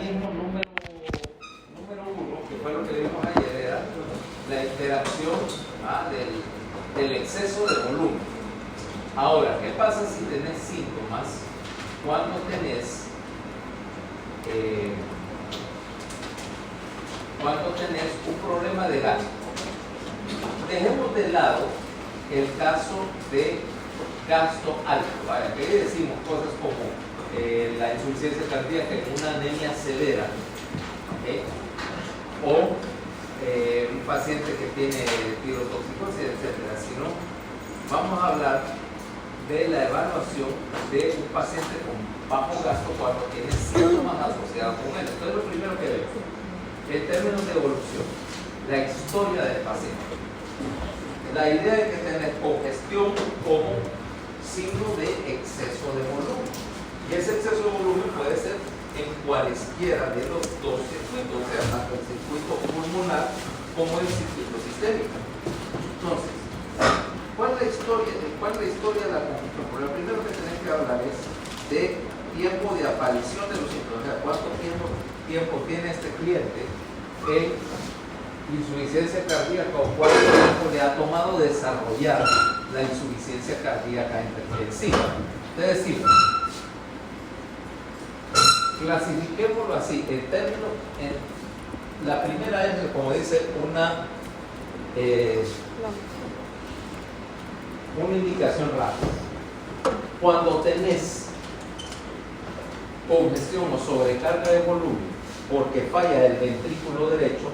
mecanismo número uno, que fue lo que vimos ayer, era la interacción del exceso de volumen. Ahora, ¿qué pasa si tenés síntomas cuando tenés un problema de gasto? Dejemos de lado el caso de gasto alto, ¿vale? Que decimos cosas como la insuficiencia cardíaca en una anemia severa, ¿okay? O un paciente que tiene tirotoxicosis, etcétera. Sino vamos a hablar de la evaluación de un paciente con bajo gasto cuando tiene síntomas asociados con él. Entonces, lo primero que vemos, en términos de evolución, la historia del paciente. La idea de que tenés congestión como signo de exceso de volumen. Y ese exceso de volumen puede ser en cualesquiera de los dos circuitos, o sea, tanto el circuito pulmonar como el circuito sistémico. Entonces, ¿cuál es la historia de la congestión? Porque lo primero que tenés que hablar es de tiempo de aparición de los síntomas. O sea, ¿cuánto tiempo tiene este cliente en insuficiencia cardíaca o cuánto tiempo le ha tomado desarrollar la insuficiencia cardíaca hipertensiva? Entonces decimos, clasifiquémoslo así, la primera es, como dice, una indicación rápida. Cuando tenés congestión o sobrecarga de volumen porque falla el ventrículo derecho,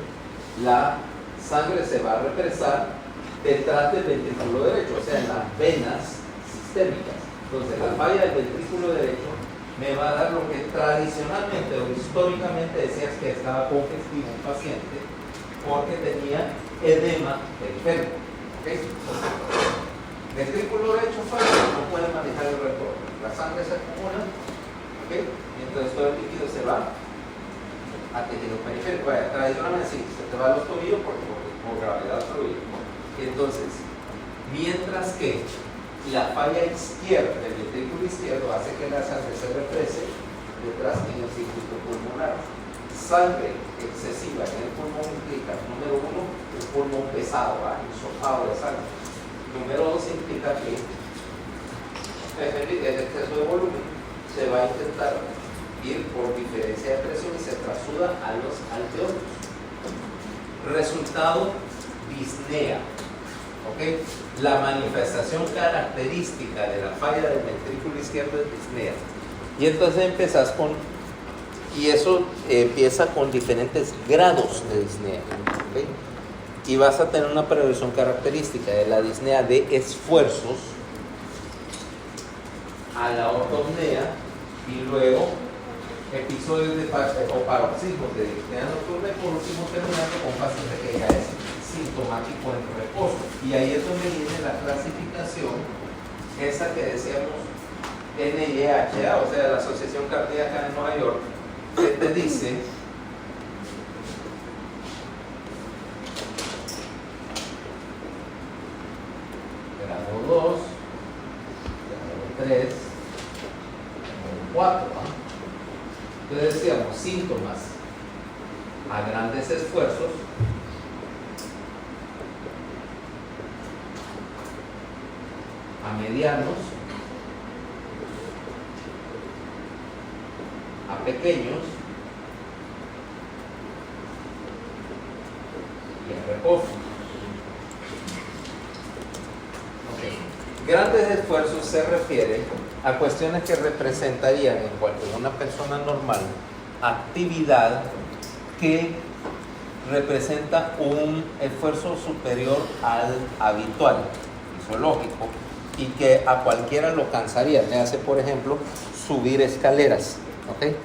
la sangre se va a represar detrás del ventrículo derecho, o sea, en las venas sistémicas. Entonces, la falla del ventrículo derecho me va a dar lo que tradicionalmente o históricamente decías que estaba congestivo un paciente porque tenía edema periférico. ¿Okay? Ventrículo derecho falla, no puede manejar el retorno. La sangre se acumula, ¿okay? Y entonces todo el líquido se va a tejido periférico. Tradicionalmente sí, se te va a los tobillos por gravedad fluida. Entonces, mientras que la falla izquierda del ventrículo izquierdo hace que la sangre se represe detrás en el circuito pulmonar. Sangre excesiva en el pulmón implica, número uno, un pulmón pesado, hisopado de sangre. Número dos, implica que el exceso de volumen se va a intentar ir por diferencia de presión y se trasuda a los alveolos. Resultado, disnea. ¿Okay? La manifestación característica de la falla del ventrículo izquierdo es disnea. Y entonces empezás con, y eso empieza con diferentes grados de disnea. ¿Okay? Y vas a tener una progresión característica de la disnea de esfuerzos a la ortopnea y luego episodios de paroxismos de disnea nocturna y por último terminando con paciente que ya es sintomático en reposo. Y ahí es donde viene la clasificación, esa que decíamos NIHA, o sea, la Asociación Cardíaca de Nueva York, que te dice grado 2, grado 3, grado 4. Entonces decíamos síntomas a grandes esfuerzos, a medianos, a pequeños y a reposo. Okay. Grandes esfuerzos se refiere a cuestiones que representarían en una persona normal actividad que representa un esfuerzo superior al habitual, fisiológico, y que a cualquiera lo cansaría. Le hace, por ejemplo, subir escaleras, ¿okay?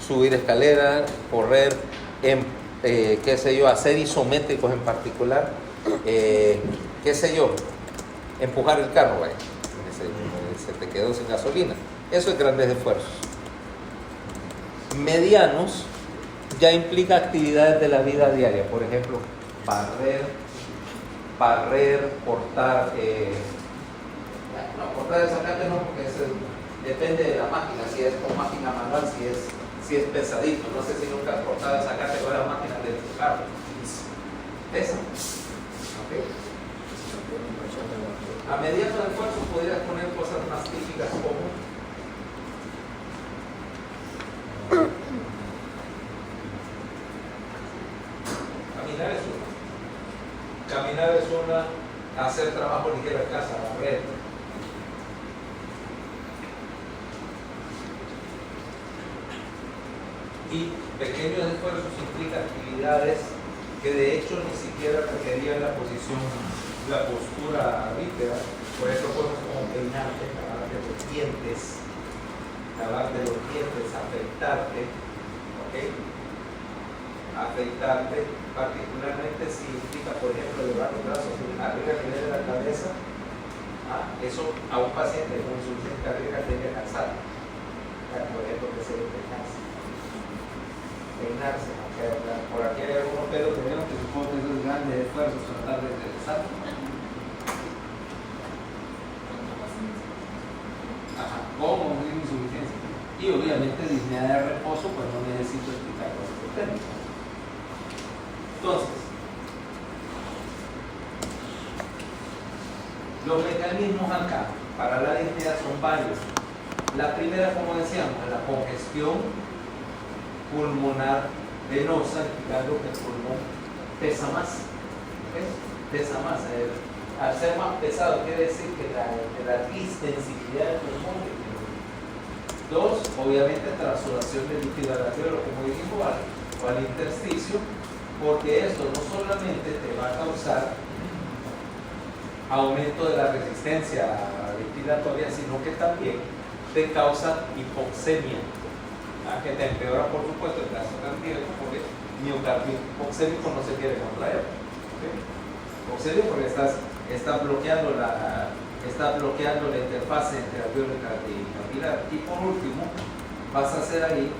Subir escaleras, correr, qué sé yo, hacer isométricos en particular, qué sé yo, empujar el carro, vaya. Se te quedó sin gasolina. Eso es grandes esfuerzos. Medianos ya implica actividades de la vida diaria, por ejemplo, barrer, cortar, cortar el zacate no, porque depende de la máquina, si es con máquina manual, si sí es pesadito. No sé si nunca has cortado esa categoría de máquinas de tu carro. Pesa. ¿Okay? A mediano esfuerzo podrías poner cosas más típicas como caminar es una. Caminar es una, hacer trabajo ligero en casa, barrer. Y pequeños esfuerzos implican actividades que de hecho ni siquiera requerían la postura rígida. Por eso cosas como peinarte, lavarte los dientes, afeitarte, ¿ok? Afeitarte, particularmente si implica, por ejemplo, llevar los brazos arriba a nivel de la cabeza, eso a un paciente con insuficiencia cardíaca tiene que cansar. Por ejemplo, que se peinarse, por aquí hay algunos pelos que vieron que supongo que esos grandes esfuerzos tratar de regresar. Como insuficiencia. Y obviamente disnea de reposo, pues no necesito explicar los términos. Entonces, los mecanismos acá para la disnea son varios. La primera, como decíamos, la congestión pulmonar venosa, indicando que el pulmón pesa más. ¿Okay? Pesa más. Al ser más pesado, quiere decir que la distensibilidad del pulmón. Dos, obviamente, transudación del líquido alveolar, como dijimos, o al intersticio, porque esto no solamente te va a causar aumento de la resistencia respiratoria, sino que también te causa hipoxemia, que te empeora, por supuesto, el gasto cardíaco, porque miocardio hipoxémico no se quiere contraer. ¿Okay? Hipoxemia porque está bloqueando la interfase entre alveolo y capilar. Y por último, vas a hacer ahí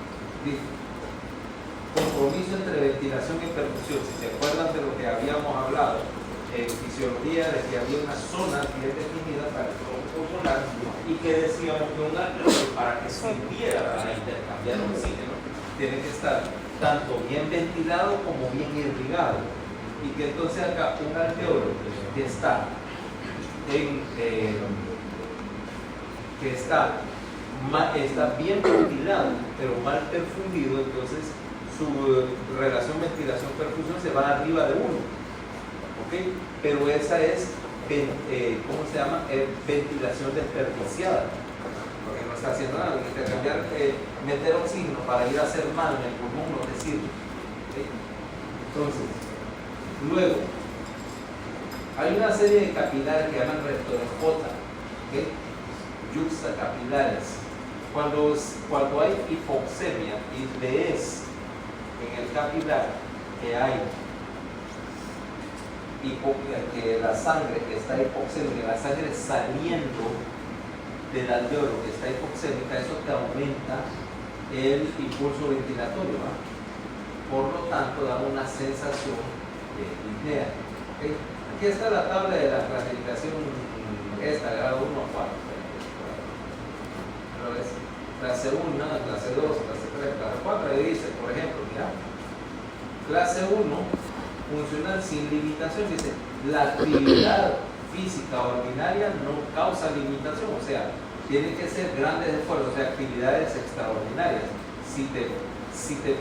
compromiso entre ventilación y perfusión. Si se acuerdan de lo que habíamos hablado en fisiología, de que había una zona bien definida para el flujo pulmonar y que decíamos que un alveolo, para que sirviera para intercambiar oxígeno, tiene que estar tanto bien ventilado como bien irrigado. Y que entonces acá un alveolo que está bien ventilado pero mal perfundido, entonces su relación ventilación-perfusión se va arriba de 1, ¿okay? Pero esa es ¿cómo se llama? Ventilación desperdiciada, porque no está haciendo nada. Intercambiar, meter oxígeno para ir a hacer mal en el pulmón no te sirve, ¿okay? Entonces, luego hay una serie de capilares que llaman rectorescota, ¿okay? Yuxtacapilares. Cuando hay hipoxemia y ves en el capilar que hay que la sangre que está hipoxémica, la sangre saliendo del alveolo que está hipoxémica, eso te aumenta el impulso ventilatorio, ¿no? Por lo tanto da una sensación de disnea. ¿Okay? Aquí está la tabla de la clasificación, grado 1 a 4. Clase 1, clase 2, clase 3, clase 4. Ahí dice, por ejemplo, mira, clase 1, funcional sin limitación, dice, la actividad física ordinaria no causa limitación, o sea, tiene que ser grandes esfuerzos, o sea, actividades extraordinarias. Si te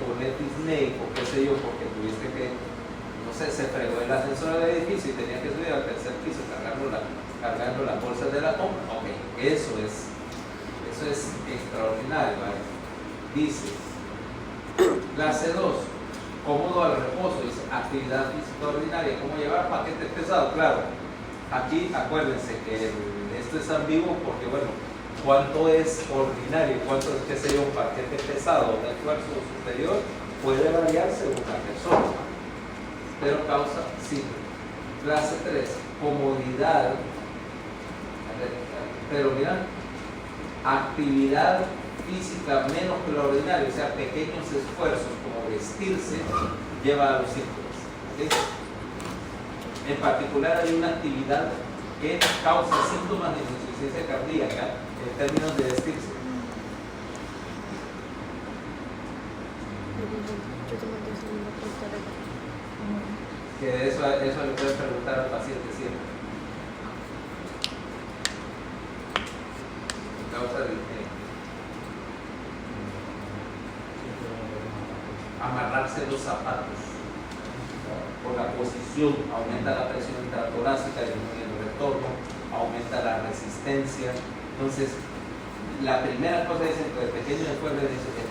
pones disneico, qué sé yo, porque tuviste que, no sé, se fregó el ascensor del edificio y tenía que subir al tercer piso cargando las bolsas de la compra, ok, eso es extraordinario, ¿vale? Dice, clase 2, cómodo al reposo, dice, actividad física ordinaria, ¿cómo llevar paquetes pesados? Claro, aquí acuérdense que esto es ambiguo porque, bueno, ¿cuánto es ordinario? ¿Cuánto es, qué sé yo, un paquete pesado de esfuerzo superior? Puede variar según la persona, pero causa, sí. Clase 3, comodidad, pero mira, actividad física menos que lo ordinario, o sea, pequeños esfuerzos como vestirse, lleva a los síntomas. ¿Sí? En particular hay una actividad que causa síntomas de insuficiencia cardíaca en términos de vestirse. Que eso le puedes preguntar al paciente siempre. Causa de amarrarse los zapatos. Por la posición aumenta la presión intratorácica, disminuye el retorno, aumenta la resistencia. Entonces, la primera cosa es que el pequeño después le dice que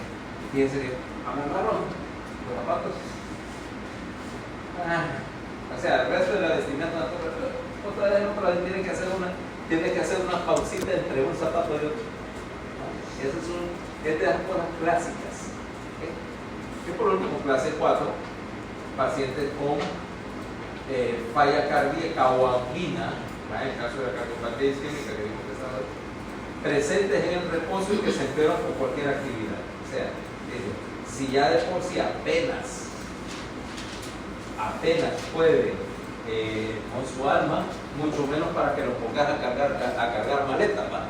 fíjense que amarraron los zapatos. O sea, el resto de la vestimenta otra vez tiene que hacer una pausita entre un zapato y otro. Eso es de las cosas clásicas. Y por último, clase 4, pacientes con falla cardíaca o angina, en el caso de la cardiopatía isquémica que vimos que estaba presentes en el reposo y que se empeoran por cualquier actividad. O sea, si ya de por sí apenas puede con su alma, mucho menos para que lo pongas a cargar maletas, ¿va?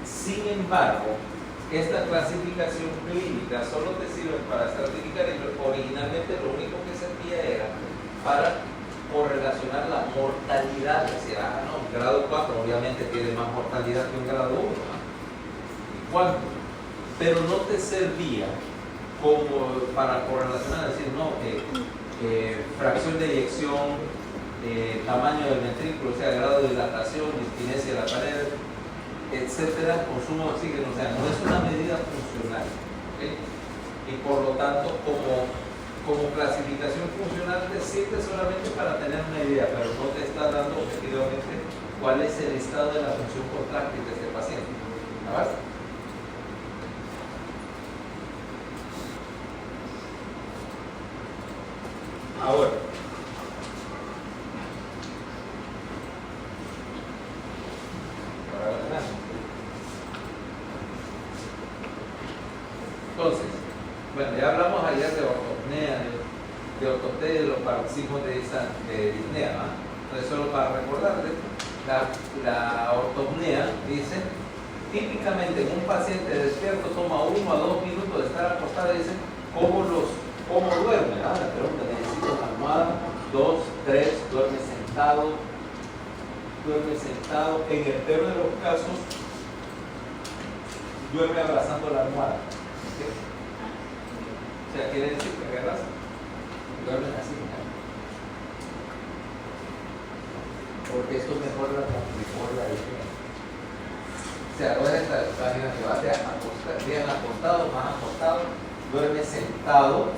Sin embargo, esta clasificación clínica solo te sirve para estratificar, y originalmente lo único que servía era para correlacionar la mortalidad. Decir, no, un grado 4 obviamente tiene más mortalidad que un grado 1, ¿no? ¿Y cuánto? Pero no te servía como para correlacionar, decir, no, fracción de eyección, tamaño del ventrículo, o sea, grado de dilatación, distinesia de la pared, etcétera, consumo de oxígeno. O sea, no es una medida funcional, ¿okay? Y por lo tanto, como clasificación funcional te sirve solamente para tener una idea, pero no te está dando objetivamente cuál es el estado de la función contráctil de este paciente. ¿Verdad? Ahora, entonces, bueno, ya hablamos ayer de ortopnea, de ortopedia y de los paroxismos de disnea, ¿no? Entonces, solo para recordarles, la ortopnea dice, típicamente en un paciente despierto toma 1 a 2 minutos de estar acostado y dice, ¿cómo duerme? La pregunta, necesita una almohada, 2, 3, duerme sentado. En el peor de los casos, duerme abrazando la almohada. ¿Sí? O sea, quiere decir que agarras y duermes así, ¿no? Porque esto mejora la higiene. O sea, no es esta página que vas bien acostado, más acostado, duerme sentado,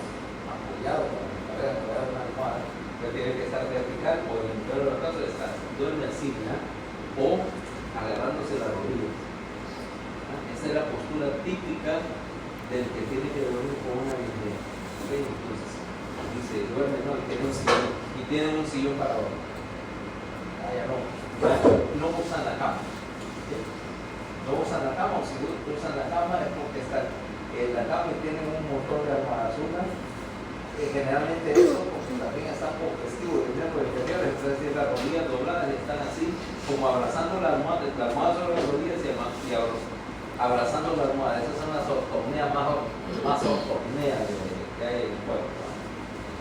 apoyado con una almohada, que tiene que estar vertical, o en el peor de los casos duerme así, ¿no? O agarrándose las rodillas. Esa es la postura típica del que tiene que dormir con una disnea. Entonces, dice, duerme, no, y tiene un sillón para dormir. Ya no usan la cama. ¿Sí? No usan la cama, o si usan la cama es porque la cama tiene un montón de almohadas. Generalmente eso, porque también está poco festivo de miembro inferior, es decir, las rodillas dobladas están así, como abrazando la almohada sobre las rodillas y abrazando la almohada. Esas son las ortopneas más ortopneas que hay en el cuerpo.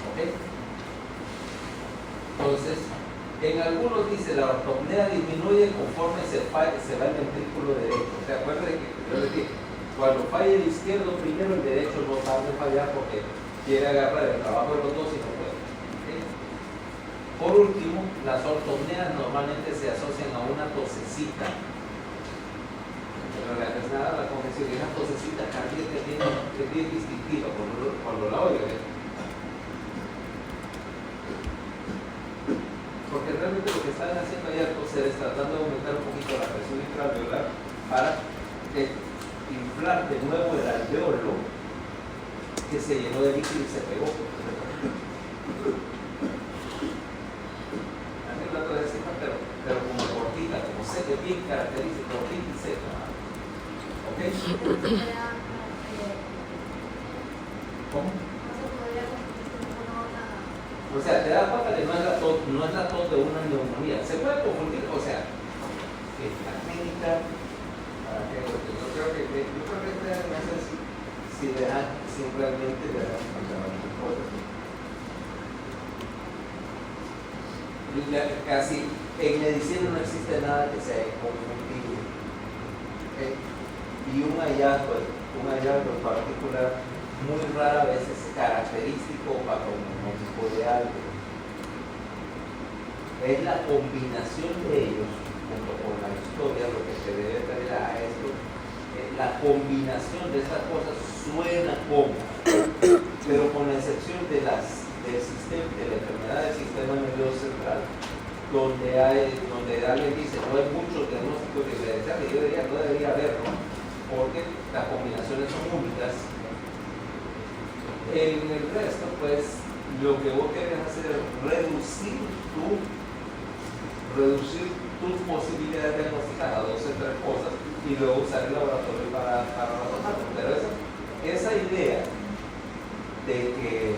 ¿Ok? Entonces, en algunos dice la ortopnea disminuye conforme se va el ventrículo derecho. ¿Se acuerdan que yo les dije? Cuando falla el izquierdo, primero el derecho no sabe fallar porque quiere agarrar el trabajo de los dos y no puede. ¿Okay? Por último, las ortopneas normalmente se asocian a una tosecita. Pero la congestión es una tosecita cardíaca que es bien distintiva cuando la oigan. Porque realmente lo que están haciendo ahí al toser es tratando de aumentar un poquito la presión intraalveolar para inflar de nuevo el alveolo que se llenó de líquido y se pegó. Hace un rato de seca, pero como cortita, como seca, bien característica, cortita y seca. ¿Ok? ¿Cómo? O sea, te das cuenta que no es la tos de una neumonía. Se puede confundir, o sea, la clínica, para que yo creo que si realmente le dan casi en medicina no existe nada que sea inconfundible. ¿Okay? Y un hallazgo en particular muy rara vez es característico o patognomónico de algo. Es la combinación de ellos junto con la historia lo que se debe traer a esto. La combinación de estas cosas suena como, pero con la excepción de la enfermedad del sistema nervioso central, donde alguien dice no hay muchos diagnósticos diferenciales, yo diría no debería haberlo, porque las combinaciones son únicas. En el resto, pues, lo que vos querés hacer es reducir tus posibilidades de diagnosticar a 2 o 3 cosas y luego usar el laboratorio para razonarlo. Pero esa idea de que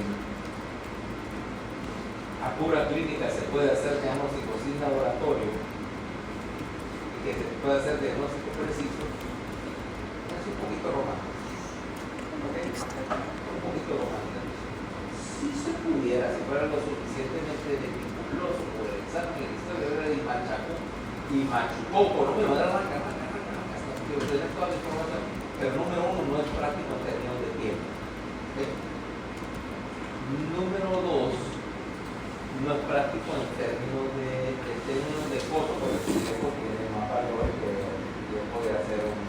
a pura clínica se puede hacer diagnóstico sin laboratorio y que se puede hacer diagnóstico preciso es un poquito romántico. ¿Okay? Un poquito romántico. Si se pudiera, si fuera lo suficientemente meticuloso por el examen de historia y machucó, no me va a dar hasta que obtener toda la información, pero número 1 no es práctico en términos de tiempo. ¿Okay? Número 2 no es práctico en términos de costo, porque el tiempo tiene más valor que el tiempo de hacer un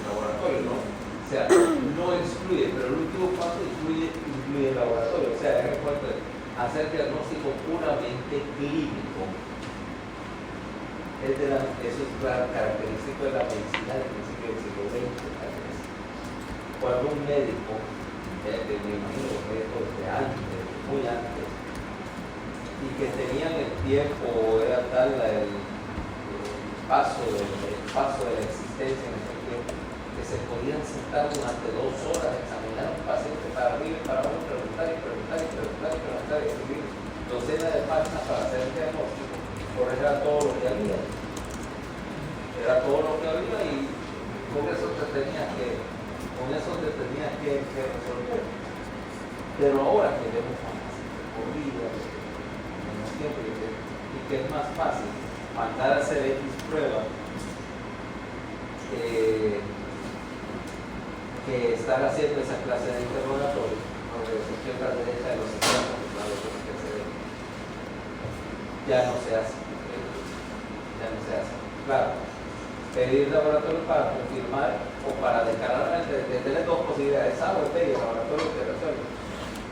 laboratorio, ¿no? O sea, no excluye, pero el último paso incluye el laboratorio. O sea, en el cuanto de hacer diagnóstico puramente clínico. Eso es característico de la medicina del principio del siglo XX. Cuando un médico, me imagino los médicos de antes, muy antes, y que tenían el tiempo, era tal el paso de la existencia en ese tiempo, que se podían sentar durante 2 horas a examinar a un paciente para arriba y para abajo, preguntar y escribir docenas de páginas para hacer el diagnóstico, por eso era todo lo que había. Y con eso te tenías que resolver. Pero ahora que vemos más corridas, menos tiempo y que es más fácil mandar a hacer X prueba que estar haciendo esa clase de interrogatorio, donde se izquierda a la derecha de los exámenes, ya no se hace. Claro, pedir laboratorio para confirmar o para declarar, tener 2 posibilidades, A o B, y el laboratorio te resuelve.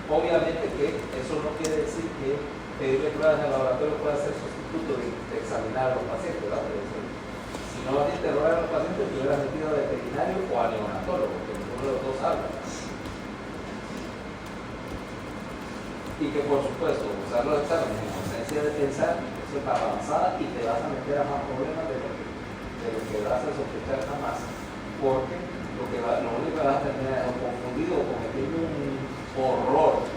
Obviamente que eso no quiere decir que pedirle pruebas al laboratorio pueda ser sustituto de examinar a los pacientes, ¿verdad? Si no vas a interrogar a los pacientes, te hubieras metido a veterinario o a neonatólogo, porque ninguno de los dos habla. Y que por supuesto, usar los exámenes en ausencia de pensar, eso es avanzada y te vas a meter a más problemas de lo que vas a sospechar jamás, porque lo único que vas a tener es un confundido o cometiendo un horror,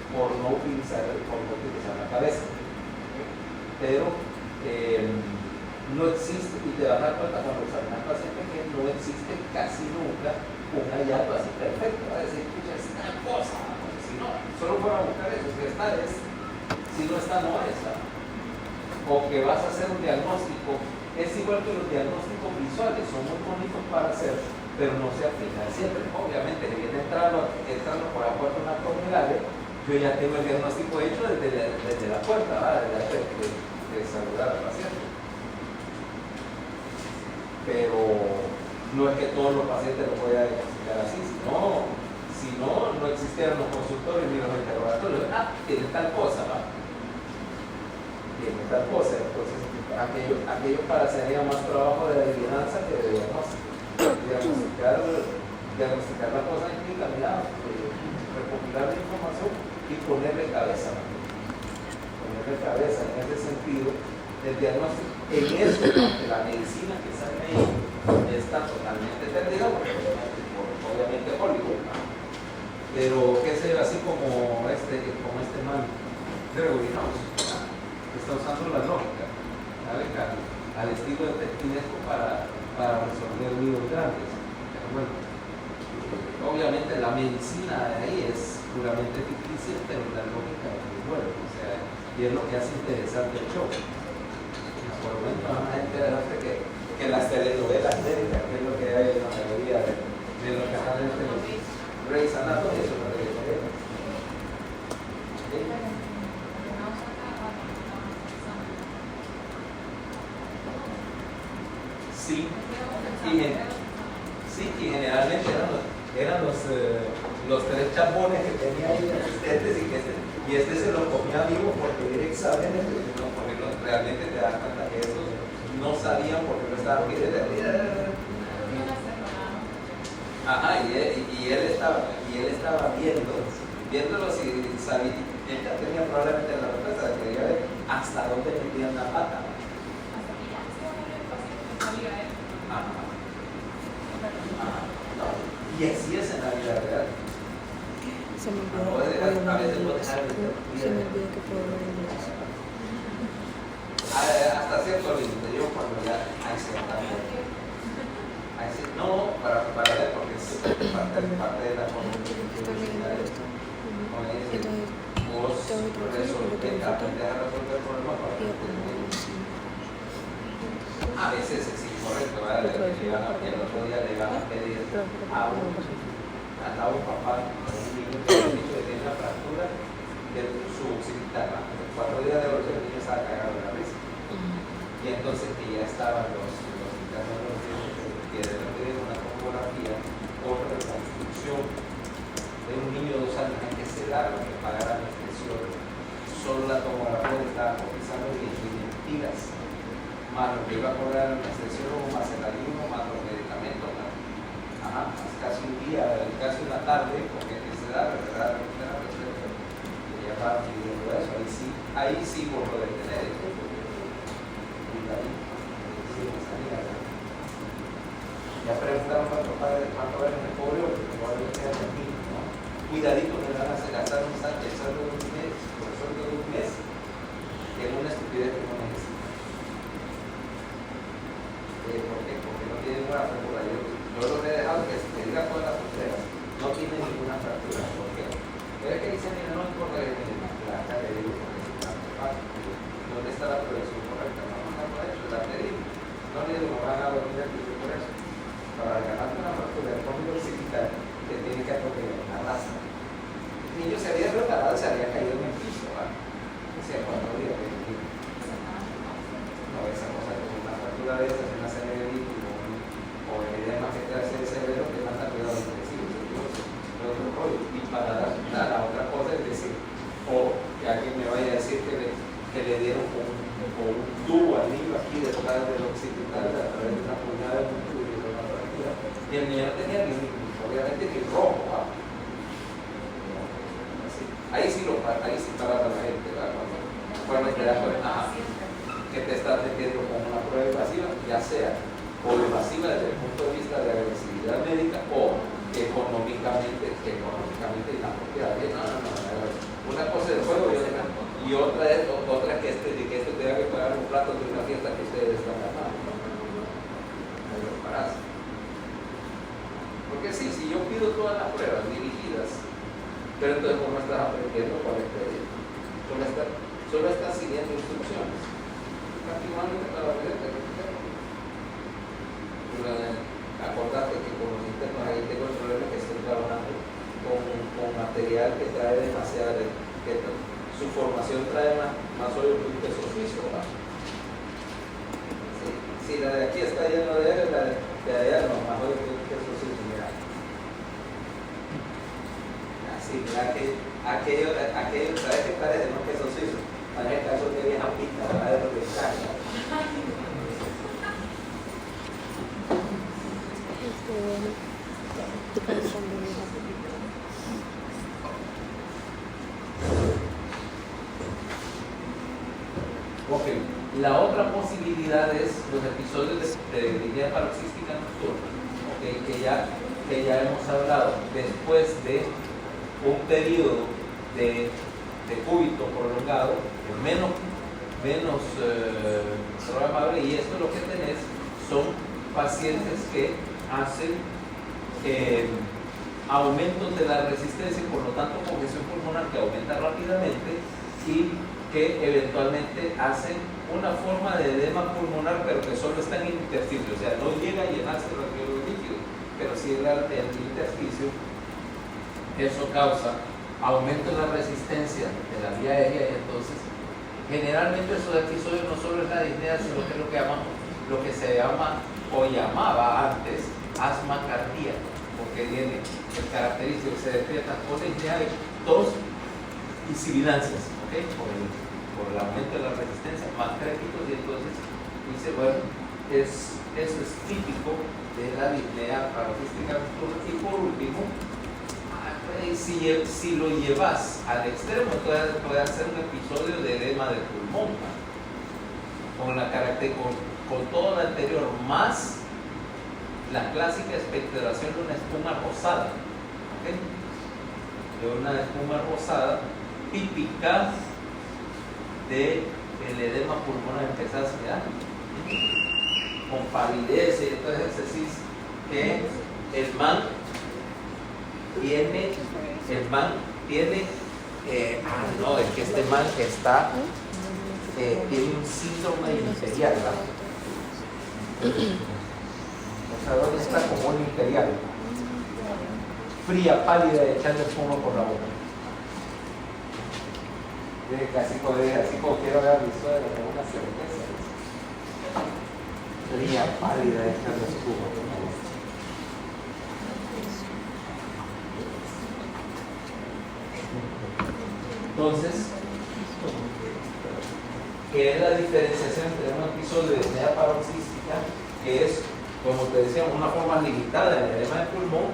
por no utilizar la cabeza. Pero no existe, y te vas a dar cuenta cuando examinas al paciente que no existe casi nunca un hallazgo así perfecto. Va a decir, escucha, es una cosa, si no, solo fuera a buscar eso, si esta es, si no está, no está. O que vas a hacer un diagnóstico, es igual que los diagnósticos visuales, son muy bonitos para hacer, pero no se aplican siempre. Obviamente, que viene entrando por la puerta una abdominal, yo ya tengo el diagnóstico hecho desde la puerta, ¿verdad? De saludar al paciente. Pero no es que todos los pacientes lo puedan diagnosticar así, si no existieran los consultorios ni los interrogatorios. Tiene tal cosa, ¿va? Tiene tal cosa, entonces aquello sería más trabajo de adivinanza que de diagnóstico. Diagnosticar la cosa implica, mira, recopilar la información y ponerle cabeza. En ese sentido, el diagnóstico, en eso, la medicina que sale ahí está totalmente perdida, porque obviamente Hollywood, ¿no? Pero qué sé yo, así como este man, Gregory House, está usando la lógica, ¿sabes? Al estilo detectivesco para resolver líos grandes. Pero bueno, obviamente la medicina de ahí es puramente ficticia, pero la lógica es muy buena, o sea, y es lo que hace interesante el show. Por lo menos van a enterarse que las telenovelas médicas, que es lo que hay en la mayoría de los canales de Grey's Anatomy, eso no es lo que sí, y generalmente eran los tres chambones que tenía ahí asistentes y este se lo comía vivo porque era examen, porque realmente te das cuenta que esos no sabían por qué no estaban bien. Ajá, y él estaba viéndolos y sabía, ella tenía probablemente la respuesta de que quería ver hasta dónde metían la pata. Y así es en la vida real. Se me olvidó que puedo ver inglés. Hasta cierto límite, yo cuando ya hay cierta no, para ver porque es parte de la comunidad. Entonces, vos aprendés a resolver problemas para a veces es incorrecto, ¿verdad? El otro día le iban a pedir a un papá, un niño que tiene una fractura de su occipital. 4 días de golpe el niño estaba cagado de la risa. Y entonces que ya estaban los internos que le pidieron una tomografía por reconstrucción de un niño de 2 años en que se da que pagara la extensión. Solo la tomografía le estaba cotizando 10.000 mentiras. Más lo que iba a cobrar la extensión, más el ayuno, más los medicamentos, más casi un día, casi una tarde, porque se da, ¿verdad? Y ya va pidiendo eso, ahí sí por lo de tener eso. Ya preguntaron cuánto vale el pobre, porque probablemente queda el niño, ¿no? Cuidadito que van a gastar un sueldo de un mes, por el sueldo de un mes, que es una estupidez que no necesita. ¿Por qué? Porque no tiene ninguna fractura. Yo lo he dejado que se diga todas las fronteras. No tiene ninguna fractura. ¿Por qué? Pero es que dicen, mira, no importa que la calle de uno, que es una fácil. ¿Dónde está la prevención correcta? No lo he hecho, la pedí. No le digo, van a dormir aquí por eso. Para ganarte una fractura del fondo occipital, te tiene que atropellar una raza. El niño se había preparado, se había caído en el piso, ¿verdad? O sea, 4 días de niño. No, esa cosa es una fractura de esas, una cerebritis o edemas que te hace el cerebro que manda cuidado intensivo. Y para la otra cosa es decir, o que alguien me vaya a decir que le dieron un tubo al niño aquí detrás del occipital a través de una puñada de un tubo y de una fractura. Y el niño no tenía obviamente ni rojo. Ahí sí para la gente, ¿verdad? Cuando te das cuenta que te estás metiendo con una prueba invasiva, ya sea o invasiva desde el punto de vista de agresividad médica o económicamente inapropiada. No. Una cosa es el juego y otra es que esto tenga que pagar un plato de una fiesta que ustedes están ganando. Porque sí, si yo pido todas las pruebas dirigidas, pero entonces ¿cómo estás aprendiendo cuál es el solo estás siguiendo instrucciones. Prácticamente para aprender. Acordate que con los internos ahí tengo el problema que estoy trabajando con material que trae demasiado, que su formación trae más hoyo que un peso suizo. Si la de aquí está lleno de él, la de allá no, más hoyo que un peso suizo. Mira. Así, mira aquello, ¿sabes qué parece? No queso suizo. Parece caso que viene a pista, ¿verdad? De lo que está. Ok, la otra posibilidad es los episodios de disnea paroxística nocturna, okay, que ya hemos hablado después de un periodo de cúbito prolongado, menos programable, y esto lo que tenés son pacientes que hacen aumentos de la resistencia y por lo tanto congestión pulmonar que aumenta rápidamente y que eventualmente hacen una forma de edema pulmonar, pero que solo está en el intersticio, o sea, no llega a llenarse el alveolo líquido, pero sí en el intersticio. Eso causa aumento de la resistencia de la vía aérea y entonces generalmente esos episodios no solo es la disnea, sino que es lo que se llama o llamaba antes asma cardíaca, porque tiene el característico que se despierta con disnea, tos y sibilancias, ¿okay? por el aumento de la resistencia, más créditos, y entonces dice, bueno, eso es típico de la disnea paroxística nocturna. Y por último, si lo llevas al extremo, puede hacer un episodio de edema de pulmón, con todo lo anterior, más la clásica expectoración de una espuma rosada, ¿okay? De una espuma rosada típica del edema pulmonar. Empezás a mirar con palidez, y entonces decís que el man tiene no, es que este man está tiene un síndrome imperial, ¿verdad? O sea, ¿dónde está como un imperial? Fría, pálida, echando espuma por la boca. Así como quiero ver a mi suegra con una certeza. Fría, pálida, echando espuma por la boca. Entonces, ¿qué es la diferenciación entre un episodio de disnea paroxística, que es, como te decía, una forma limitada del edema de pulmón,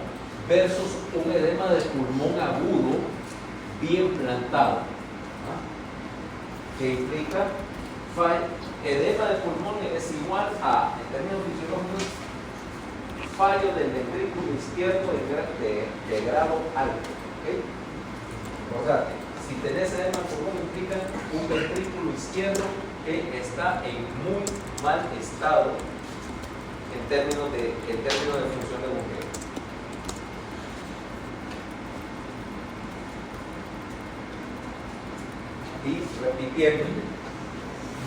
versus un edema de pulmón agudo bien plantado, ¿no? Que implica edema de pulmón es igual a, en términos fisiológicos, fallo del ventrículo izquierdo de grado alto, ¿okay? O sea, si tenés edema de pulmón, implica un ventrículo izquierdo que está en muy mal estado en términos de función de bombeo. Y repitiendo,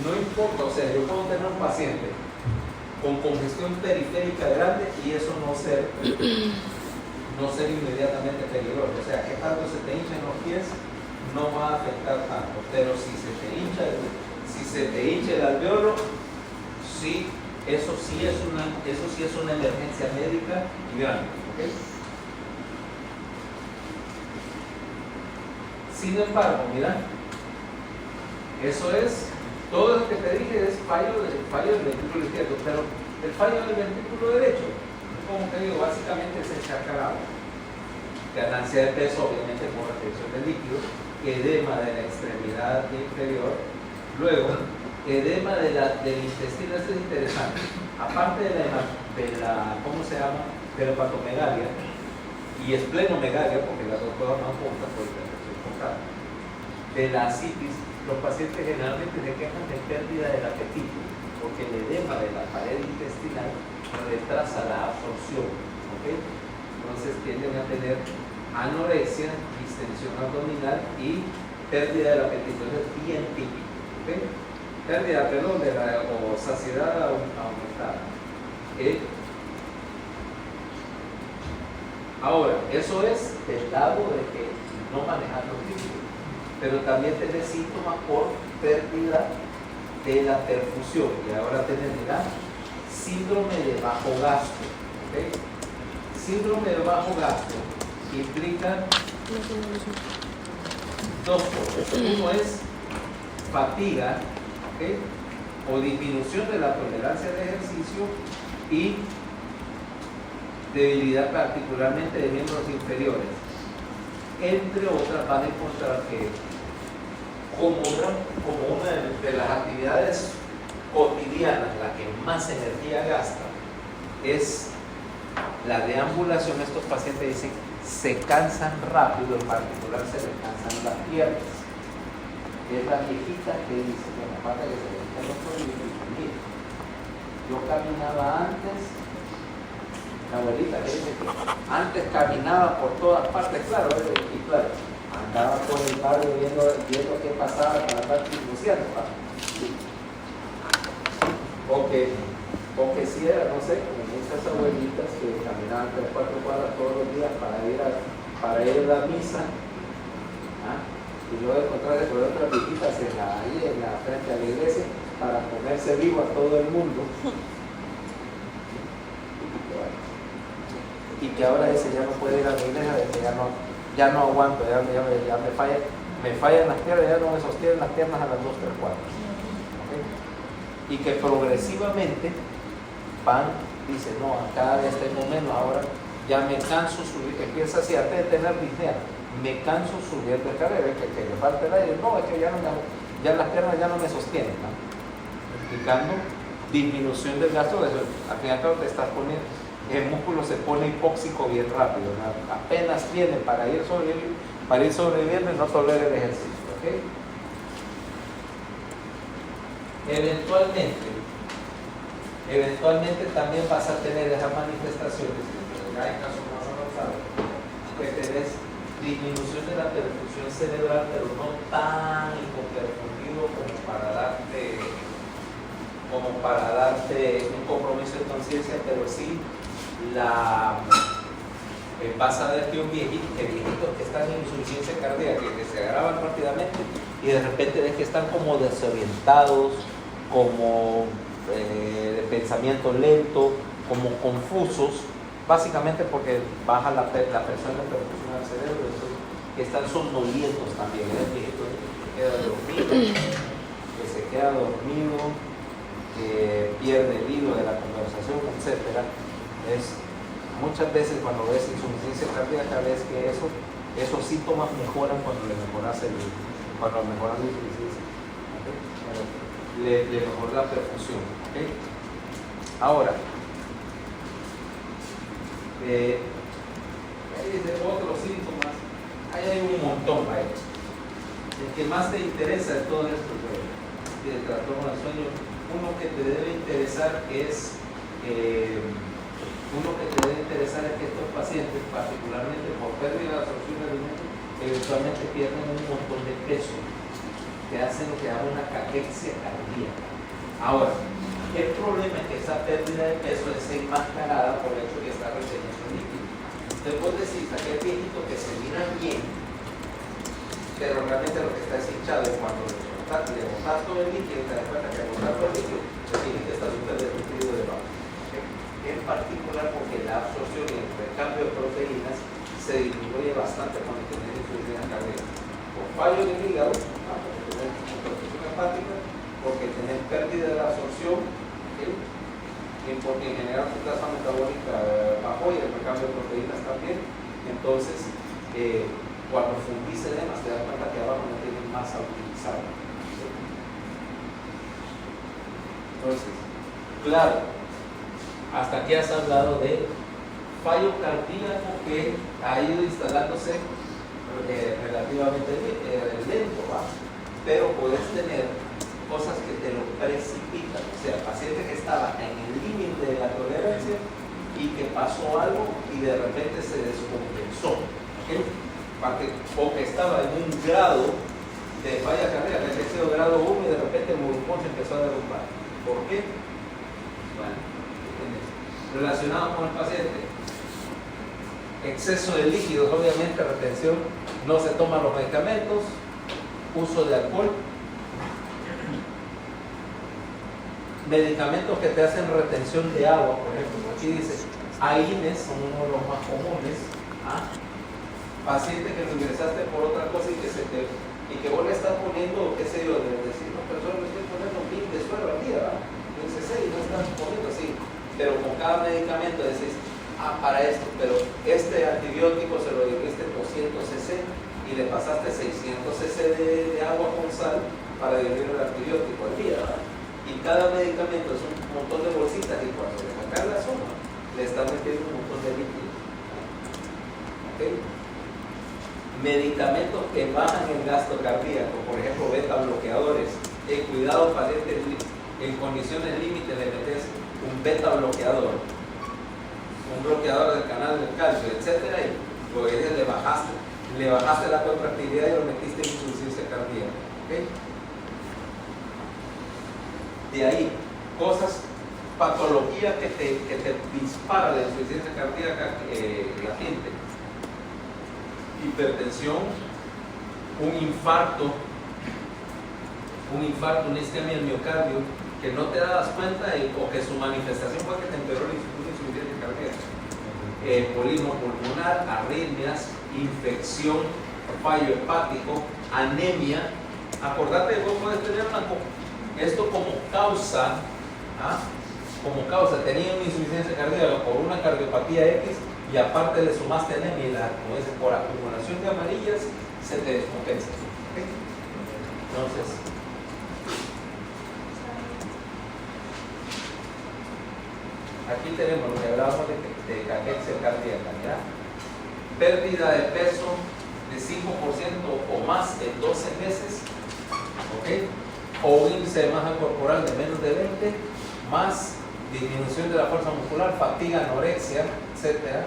no importa, o sea, yo puedo tener un paciente con congestión periférica grande y eso no ser inmediatamente peligroso. O sea, que tanto se te hinchan los pies no va a afectar tanto, pero si se te hincha el alveolo, sí, eso sí es una emergencia médica y grande, ¿okay? Sin embargo, mira, eso es, todo lo que te dije es fallo del ventrículo izquierdo, pero el fallo del ventrículo derecho, como te digo, básicamente es encharcar agua, ganancia de peso, obviamente por retención de líquido, edema de la extremidad inferior, luego edema del intestino. Esto es interesante, aparte de la ¿cómo se llama?, de la hepatomegalia y esplenomegalia, porque las dos cosas van juntas por hipertensión portal, de la ascitis. Los pacientes generalmente se quejan de pérdida del apetito, porque el edema de la pared intestinal retrasa la absorción, ¿okay? Entonces tienden a tener anorexia, distensión abdominal y pérdida del apetito. Eso es bien típico, ¿okay? Pérdida, perdón, o saciedad aumentada. Ahora, eso es del lado de que no manejar los líquidos, pero también tenés síntomas por pérdida de la perfusión. Y ahora tenés, mira, síndrome de bajo gasto, ¿okay? Síndrome de bajo gasto implica dos cosas. Uno es fatiga, ¿okay?, o disminución de la tolerancia de ejercicio y debilidad particularmente de miembros inferiores. Entre otras, van a encontrar que como una de las actividades cotidianas, la que más energía gasta es la deambulación. Estos pacientes dicen se cansan rápido, en particular se les cansan las piernas. Es la viejita que dice, bueno, aparte que se le echan los tobillos, yo caminaba antes La abuelita que dice que antes caminaba por todas partes, claro, y claro, andaba por el barrio viendo qué pasaba para andar chismoseando. O que si era, no sé, como muchas abuelitas que caminaban 3 o 4 cuadras todos los días para ir a la misa, ¿ah? Y luego encontrarse con otras viejitas ahí en la frente a la iglesia para comerse vivo a todo el mundo. Y que ahora dice ya no puede ir a la iglesia, dice, ya no aguanto, ya me fallan las piernas, ya no me sostienen las piernas a las 2 o 3 cuadras. ¿Okay? Y que progresivamente van, dice, no, cada vez tengo menos, ahora ya me canso subir, empieza así, antes de tener disnea, me canso subir de escalera, que le falta el aire, no, es que ya las piernas ya no me sostienen, ¿no? Explicando disminución del gasto, al fin y al cabo te estás poniendo, el músculo se pone hipóxico bien rápido, ¿no? Apenas tiene para ir sobreviviendo y no tolera el ejercicio, ¿okay? Eventualmente también vas a tener esas manifestaciones, hay casos más avanzados, que tenés disminución de la perfusión cerebral, pero no tan hipoperfundido como para darte un compromiso de conciencia, pero sí vas a ver que viejitos que están en insuficiencia cardíaca, que se agravan rápidamente y de repente ves que están como desorientados, como de pensamiento lento, como confusos, básicamente porque baja la presión de perfusión al cerebro, que están somnolientos también, el viejito que se queda dormido, que pierde el hilo de la conversación, etc. Muchas veces cuando ves insuficiencia cardíaca ves que esos síntomas mejoran cuando mejoras la insuficiencia, ¿okay? Le mejora la perfusión, ¿okay? Ahora, ahí dice otros síntomas, ahí hay un montón, ¿vale? El que más te interesa de todo esto de trastorno del sueño, uno que te debe interesar es que estos pacientes, particularmente por pérdida de absorción de alimentos, eventualmente pierden un montón de peso, que hacen que haga una caquexia cardíaca. Ahora, el problema es que esa pérdida de peso es enmascarada por el hecho de que está reteniendo líquido. Entonces vos decís, aquel viejito que se mira bien, pero realmente lo que está es hinchado, y cuando le botas todo el líquido, te das cuenta que al botar todo el líquido, el siguiente está súper desnutrido debajo. En particular porque la absorción y el recambio de proteínas se disminuye bastante cuando tenés insuficiencia cardíaca. Por fallo del hígado, porque tenés hipertensión hepática, porque tenés pérdida de la absorción, ¿sí? Porque en general tu tasa metabólica bajó y el recambio de proteínas también. Entonces, cuando fundís edemas, te das cuenta que abajo no tienes masa utilizada. ¿Sí? Entonces, claro, hasta aquí has hablado de fallo cardíaco que ha ido instalándose relativamente lento, ¿va? Pero puedes tener cosas que te lo precipitan, o sea, paciente que estaba en el límite de la tolerancia y que pasó algo y de repente se descompensó, ¿okay? O que estaba en un grado de falla cardíaca, que ha sido grado 1 y de repente el pulmón se empezó a derrumbar. ¿Por qué? Bueno, relacionado con el paciente, exceso de líquidos, obviamente retención, no se toman los medicamentos, uso de alcohol, medicamentos que te hacen retención de agua, por ejemplo, aquí dice AINES, son uno de los más comunes, paciente que lo ingresaste por otra cosa y que vos le estás poniendo, qué sé yo, de decir, no, pero solo le estoy poniendo 1000 de suero al día, ¿verdad? Entonces, no estás poniendo así, pero con cada medicamento decís, para esto, pero este antibiótico se lo diste 200 cc y le pasaste 600 cc de agua con sal para diluir el antibiótico al día, ¿verdad? Y cada medicamento es un montón de bolsitas y cuando le sacas la suma, le estás metiendo un montón de líquidos. ¿Okay? Medicamentos que bajan el gasto cardíaco, por ejemplo, beta bloqueadores. Cuidado, paciente, en condiciones límite le metes un beta bloqueador. un bloqueador del canal del calcio, etcétera, y luego le bajaste la contractilidad y lo metiste en insuficiencia cardíaca. ¿Okay? De ahí, cosas, patología que te dispara la insuficiencia cardíaca latente, hipertensión, un infarto, una isquemia del miocardio, que no te das cuenta o que su manifestación fue que te empeoró la insuficiencia cardíaca. Embolismo pulmonar, arritmias, infección, fallo hepático, anemia. Acordate que vos puedes tener esto como causa, tenía una insuficiencia cardíaca por una cardiopatía X y aparte le sumaste anemia y como dice, por acumulación de amarillas se te descompensa. ¿Okay? Entonces, aquí tenemos lo que hablábamos de caquexia cardíaca, ¿ya? Pérdida de peso de 5% o más en 12 meses, ¿ok? O un índice de masa corporal de menos de 20, más disminución de la fuerza muscular, fatiga, anorexia, etc.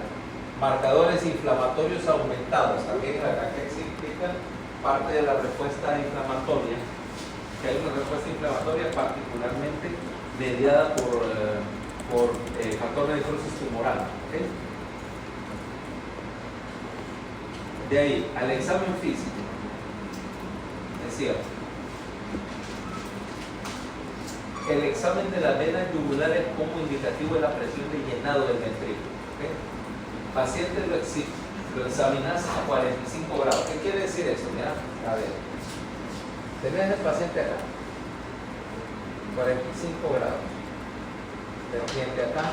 Marcadores inflamatorios aumentados, también la caquexia implica parte de la respuesta inflamatoria, que hay una respuesta inflamatoria particularmente mediada por factor de necrosis tumoral. ¿Okay? De ahí, al examen físico, decía, el examen de las venas yugulares como indicativo de la presión de llenado del ventrículo. ¿Okay? Paciente lo examinas a 45 grados. ¿Qué quiere decir eso? Mira, a ver, tenés el paciente acá, 45 grados. El paciente acá,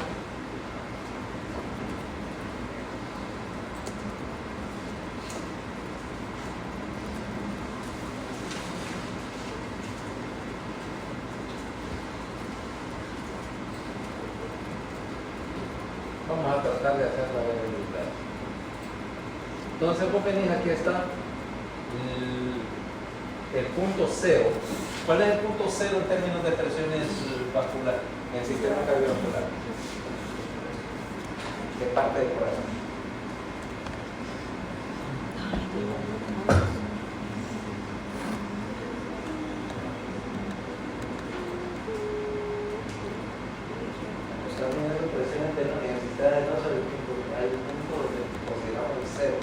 vamos a tratar de hacer la vena yugular. Entonces vos venís, aquí está el punto cero. ¿Cuál es el punto cero en términos de presiones vasculares en el sistema cardiovascular? ¿Qué parte del corazón? Hay un punto donde consideramos el cero.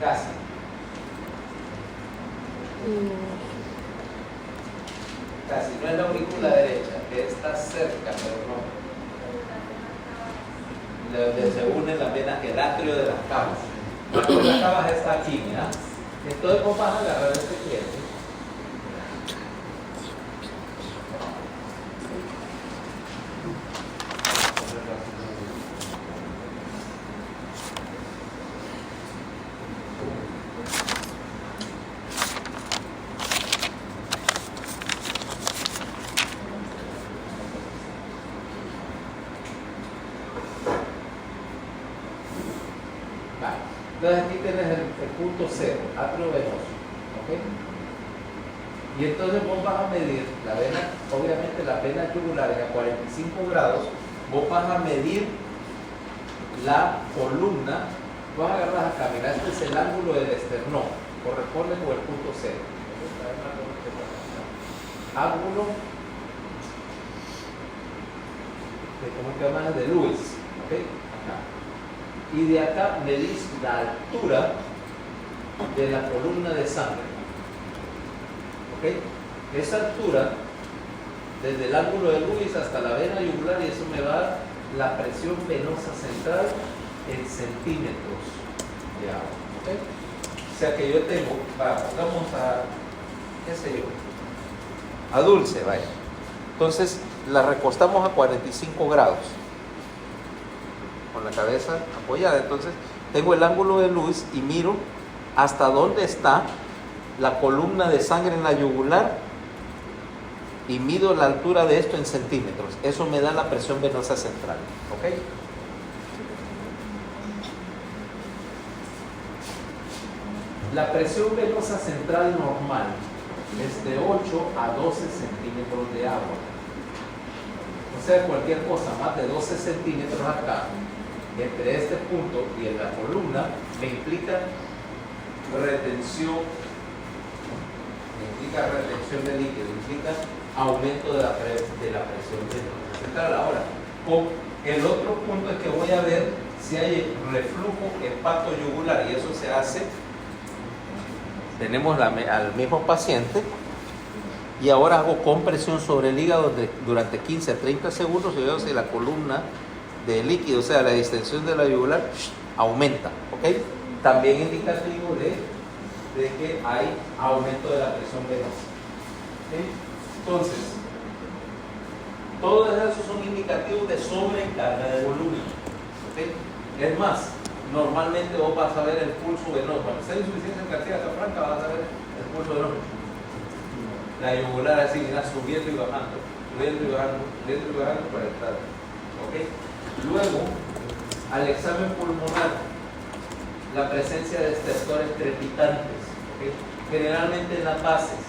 Casi. Casi. No es la aurícula derecha, que está cerca, pero no. Donde se unen las venas, el atrio de las cavas. La cava está aquí, mira. Entonces vos vas a agarrar este cliente. Entonces aquí tienes el punto cero, atrio venoso. ¿Okay? Y entonces vos vas a medir la vena, obviamente la vena yugular a 45 grados, vos vas a medir la columna, vas a agarrar acá, mira, este es el ángulo del esternón, corresponde con el punto cero. Ángulo de, ¿cómo se llama? De Lewis. ¿Okay? Acá. Y de acá medís la altura de la columna de sangre. ¿Okay? Esa altura, desde el ángulo de Lewis hasta la vena yugular, y eso me va a dar la presión venosa central en centímetros de agua. ¿Okay? O sea que yo tengo, vamos a, qué sé yo, a Dulce, vaya. Entonces la recostamos a 45 grados. Con la cabeza apoyada. Entonces tengo el ángulo de luz y miro hasta dónde está la columna de sangre en la yugular y mido la altura de esto en centímetros. Eso me da la presión venosa central. ¿Ok? La presión venosa central normal es de 8 a 12 centímetros de agua. O sea, cualquier cosa más de 12 centímetros acá, entre este punto y en la columna, me implica retención de líquido, implica aumento de la presión venosa central. Ahora, con el otro punto es que voy a ver si hay reflujo hepatoyugular, y eso se hace. Tenemos al mismo paciente y ahora hago compresión sobre el hígado durante 15 a 30 segundos y veo si la columna de líquido, o sea, la distensión de la yugular, aumenta. ¿Ok? También indicativo de que hay aumento de la presión venosa. ¿Okay? Entonces, todos esos son indicativos de sobrecarga de volumen. ¿Okay? Es más, normalmente vos vas a ver el pulso venoso. Cuando esté insuficiencia cardíaca franca, vas a ver el pulso venoso. La yugular así, mira, subiendo y bajando, subiendo y bajando, subiendo y bajando por el estado. ¿Okay? Luego, al examen pulmonar, la presencia de estertores crepitantes. ¿Okay? Generalmente en las bases.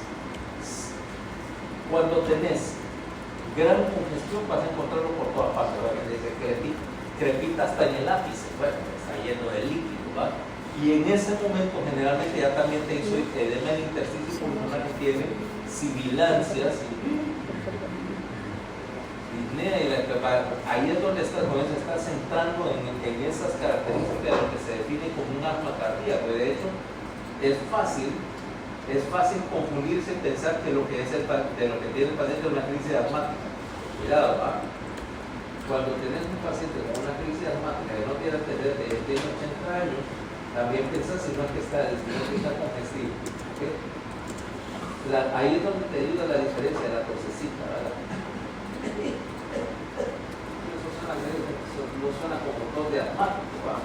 Cuando tenés gran congestión vas a encontrarlo por todas partes. Dice crepita hasta en el ápice, bueno, está lleno de líquido, ¿va? Y en ese momento generalmente ya también te hizo edema del intersticio pulmonar que tiene sibilancias, disnea y ahí es donde se está centrando en esas características de lo que se define como un asma cardíaco. De hecho, es fácil confundirse y pensar que lo que tiene el paciente es una crisis asmática. Cuidado, ¿va? Cuando tenés un paciente con una crisis asmática que no quiere atender, tiene 80 años, también piensas si no es que está congestivo. ¿Okay? Ahí es donde te ayuda la diferencia de la tosecita, ¿verdad? No suena como tos de asmático, ¿va?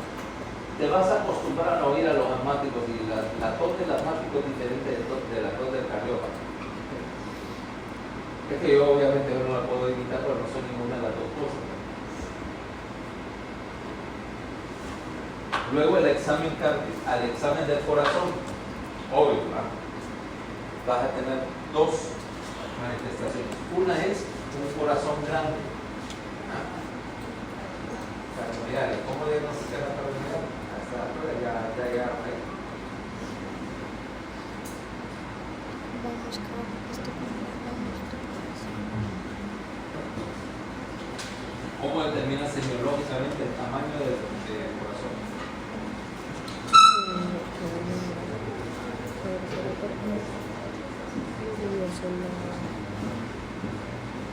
Te vas a acostumbrar a oír a los asmáticos y la tos del asmático es diferente de la tos del cardiópata. Es que yo obviamente no la puedo imitar, pero no soy ninguna de las dos cosas. Luego al examen del corazón, obvio, ¿verdad? Vas a tener dos manifestaciones. Una es un corazón grande. Cardiomiopatia. ¿Cómo diagnosticar la cardiomiopatia? Hasta ahora ya llegaron ahí. ¿Cómo determina semiológicamente el tamaño del corazón?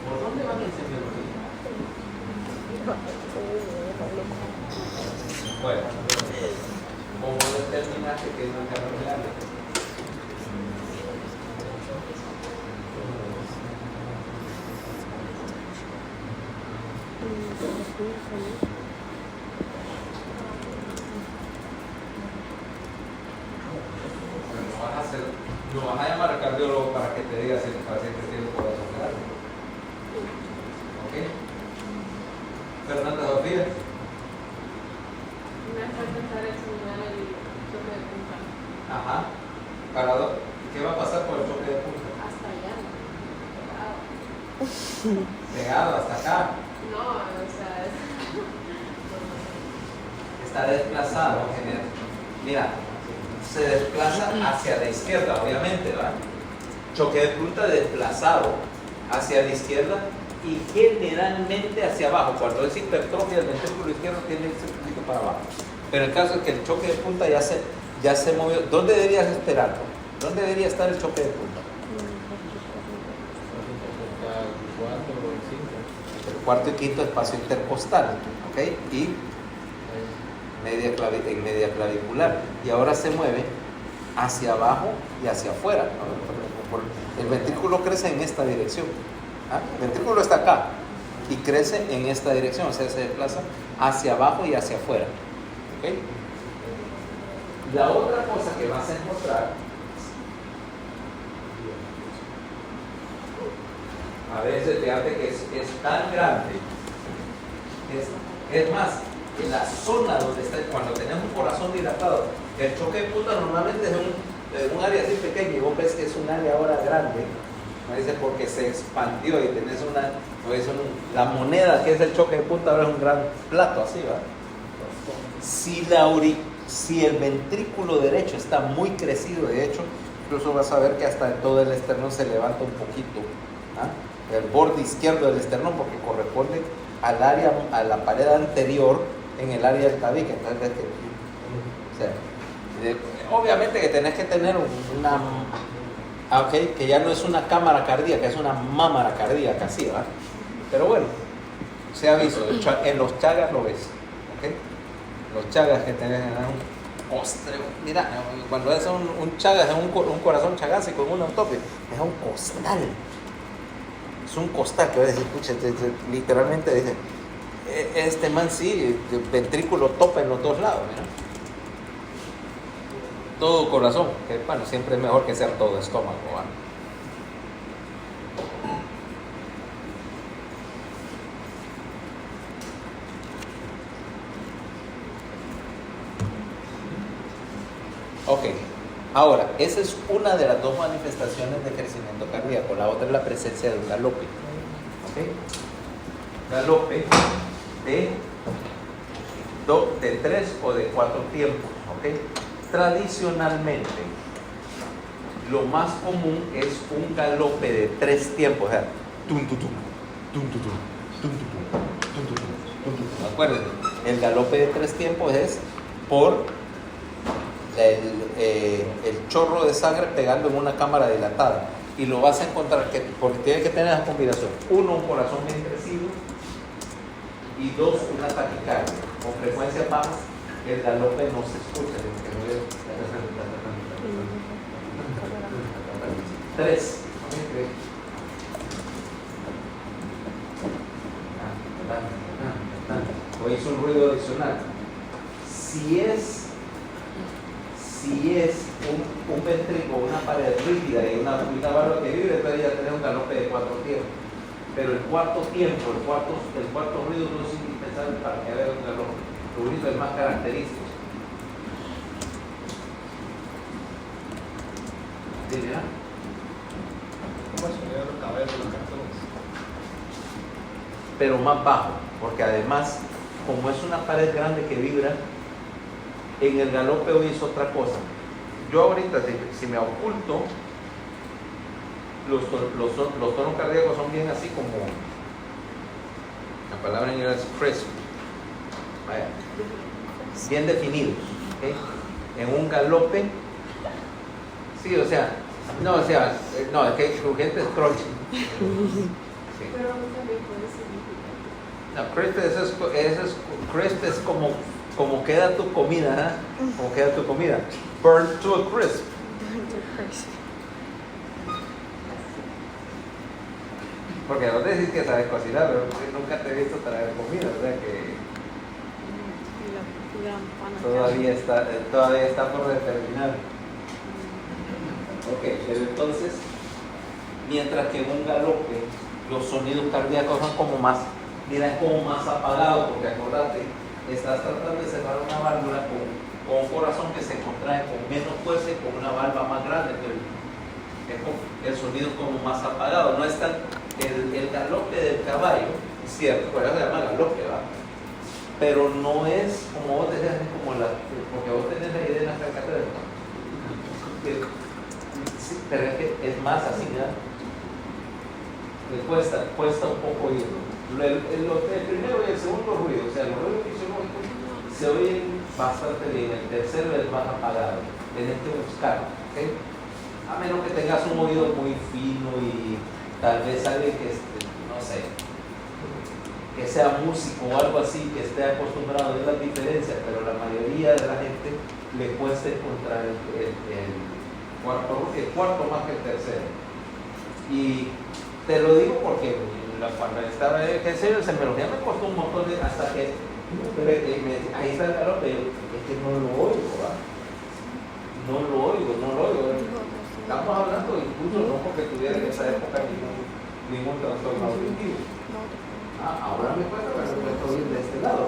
¿Por dónde van en semiología? Bueno, ¿cómo determinaste que es una cardiomiopatia? Lo vas a llamar al cardiólogo para que te diga si el paciente tiene corazón grande. ¿Ok? Fernanda Sofía. Me hace empezar a examinar el choque de punta. Ajá. ¿Qué va a pasar con el choque de punta? Hasta allá. Pegado hasta acá. No, o sea, Está desplazado. Mira, se desplaza hacia la izquierda, obviamente, ¿verdad? Choque de punta desplazado hacia la izquierda y generalmente hacia abajo. Cuando es hipertrofia, el ventrículo izquierdo tiene que irse un poquito para abajo. Pero el caso es que el choque de punta ya se movió. ¿Dónde deberías esperarlo? ¿Dónde debería estar el choque de punta? El cuarto y quinto espacio intercostal, ¿ok? Y en media clavicular. Y ahora se mueve hacia abajo y hacia afuera, ¿no? El ventrículo crece en esta dirección. ¿Ah? El ventrículo está acá y crece en esta dirección, o sea, se desplaza hacia abajo y hacia afuera. ¿Ok? La otra cosa que vas a encontrar, a veces fíjate que es tan grande, es más, en la zona donde está, cuando tenemos un corazón dilatado, El choque de punta normalmente es un área así pequeña y vos ves que es un área ahora grande. Me dice porque se expandió y tenés la moneda que es el choque de punta ahora es un gran plato así, ¿va? Si el ventrículo derecho está muy crecido, de hecho, incluso vas a ver que hasta todo el esternón se levanta un poquito, ¿ah? El borde izquierdo del esternón, porque corresponde al área, a la pared anterior en el área del tabique. Entonces, obviamente que tenés que tener que ya no es una cámara cardíaca, es una mámara cardíaca, así, ¿va? Pero bueno, se ha visto, en los chagas lo ves, ¿ok? Los chagas que tenés en un postre, mira, cuando es un chagas, es un corazón chagásico en una autopsia, es un costal. Es un costal que va a decir, pucha, literalmente dice, este man sí, el ventrículo topa en los dos lados, ¿no? Todo corazón, que bueno, siempre es mejor que sea todo estómago, ¿va? Ok, ahora, esa es una de las dos manifestaciones de crecimiento cardíaco. La otra es la presencia de un galope. ¿Ok? Galope de 3 o de 4 tiempos. ¿Ok? Tradicionalmente, lo más común es un galope de 3 tiempos. O sea, tum, tum, tum, tum, tum, tum, tum, tum, tum, tum, tum, tum. Acuérdense, el galope de 3 tiempos es por el chorro de sangre pegando en una cámara dilatada, y lo vas a encontrar porque tiene que tener esa combinación: 1, un corazón bien crecido, y 2, una taquicardia. Con frecuencia baja el galope no se escucha, que no es 3. O hizo un ruido adicional. Si es un ventrículo, una pared rígida y una válvula que vibre, entonces ya tenés un galope de 4 tiempos. Pero el cuarto tiempo, el cuarto ruido no es indispensable para que haya un galope. Lo único es más característico. ¿Sí, mira? ¿Cómo se ve los cabellos de los cartones? Pero más bajo, porque además, como es una pared grande que vibra, en el galope hoy es otra cosa. Yo ahorita, si me oculto, los tonos cardíacos son bien así como, la palabra en inglés es crisp, vaya, bien definidos, ¿okay? En un galope, sí, es que crujiente es crunchy. Sí. Pero también puede significar. No, crisp es como queda tu comida, ¿eh? Como queda tu comida. Burn to a crisp. Porque no te decís que sabes cocinar, pero nunca te he visto traer comida, o sea que todavía está por determinar. Ok, pero entonces, mientras que en un galope los sonidos cardíacos son como más, es como más apagados, porque acordate, estás tratando de cerrar una válvula con un corazón que se contrae con menos fuerza y con una válvula más grande, pero el sonido es como más apagado. No es tan, el galope del caballo, cierto, por eso se llama galope, ¿va? Pero no es como vos decías, porque vos tenés la idea en la carcatera, pero es que es más así, ¿verdad? Le cuesta un poco oírlo. El primero y el segundo ruido, o sea, los ruidos fisiológicos se oyen bastante bien. El tercero es más apagado. Tenés que buscarlo, ¿ok? A menos que tengas un oído muy fino y tal vez alguien que, no sé, que sea músico o algo así, que esté acostumbrado a ver las diferencias, pero la mayoría de la gente le cuesta encontrar el cuarto más que el tercero. Y te lo digo porque cuando estaba en serio, se me costó un montón hasta que ahí está el galope, es que no lo oigo, ¿verdad? No lo oigo. Estamos hablando incluso no porque tuviera en esa época ningún trastorno auditivo. Ahora me cuesta, pero me cuesta oír de este lado.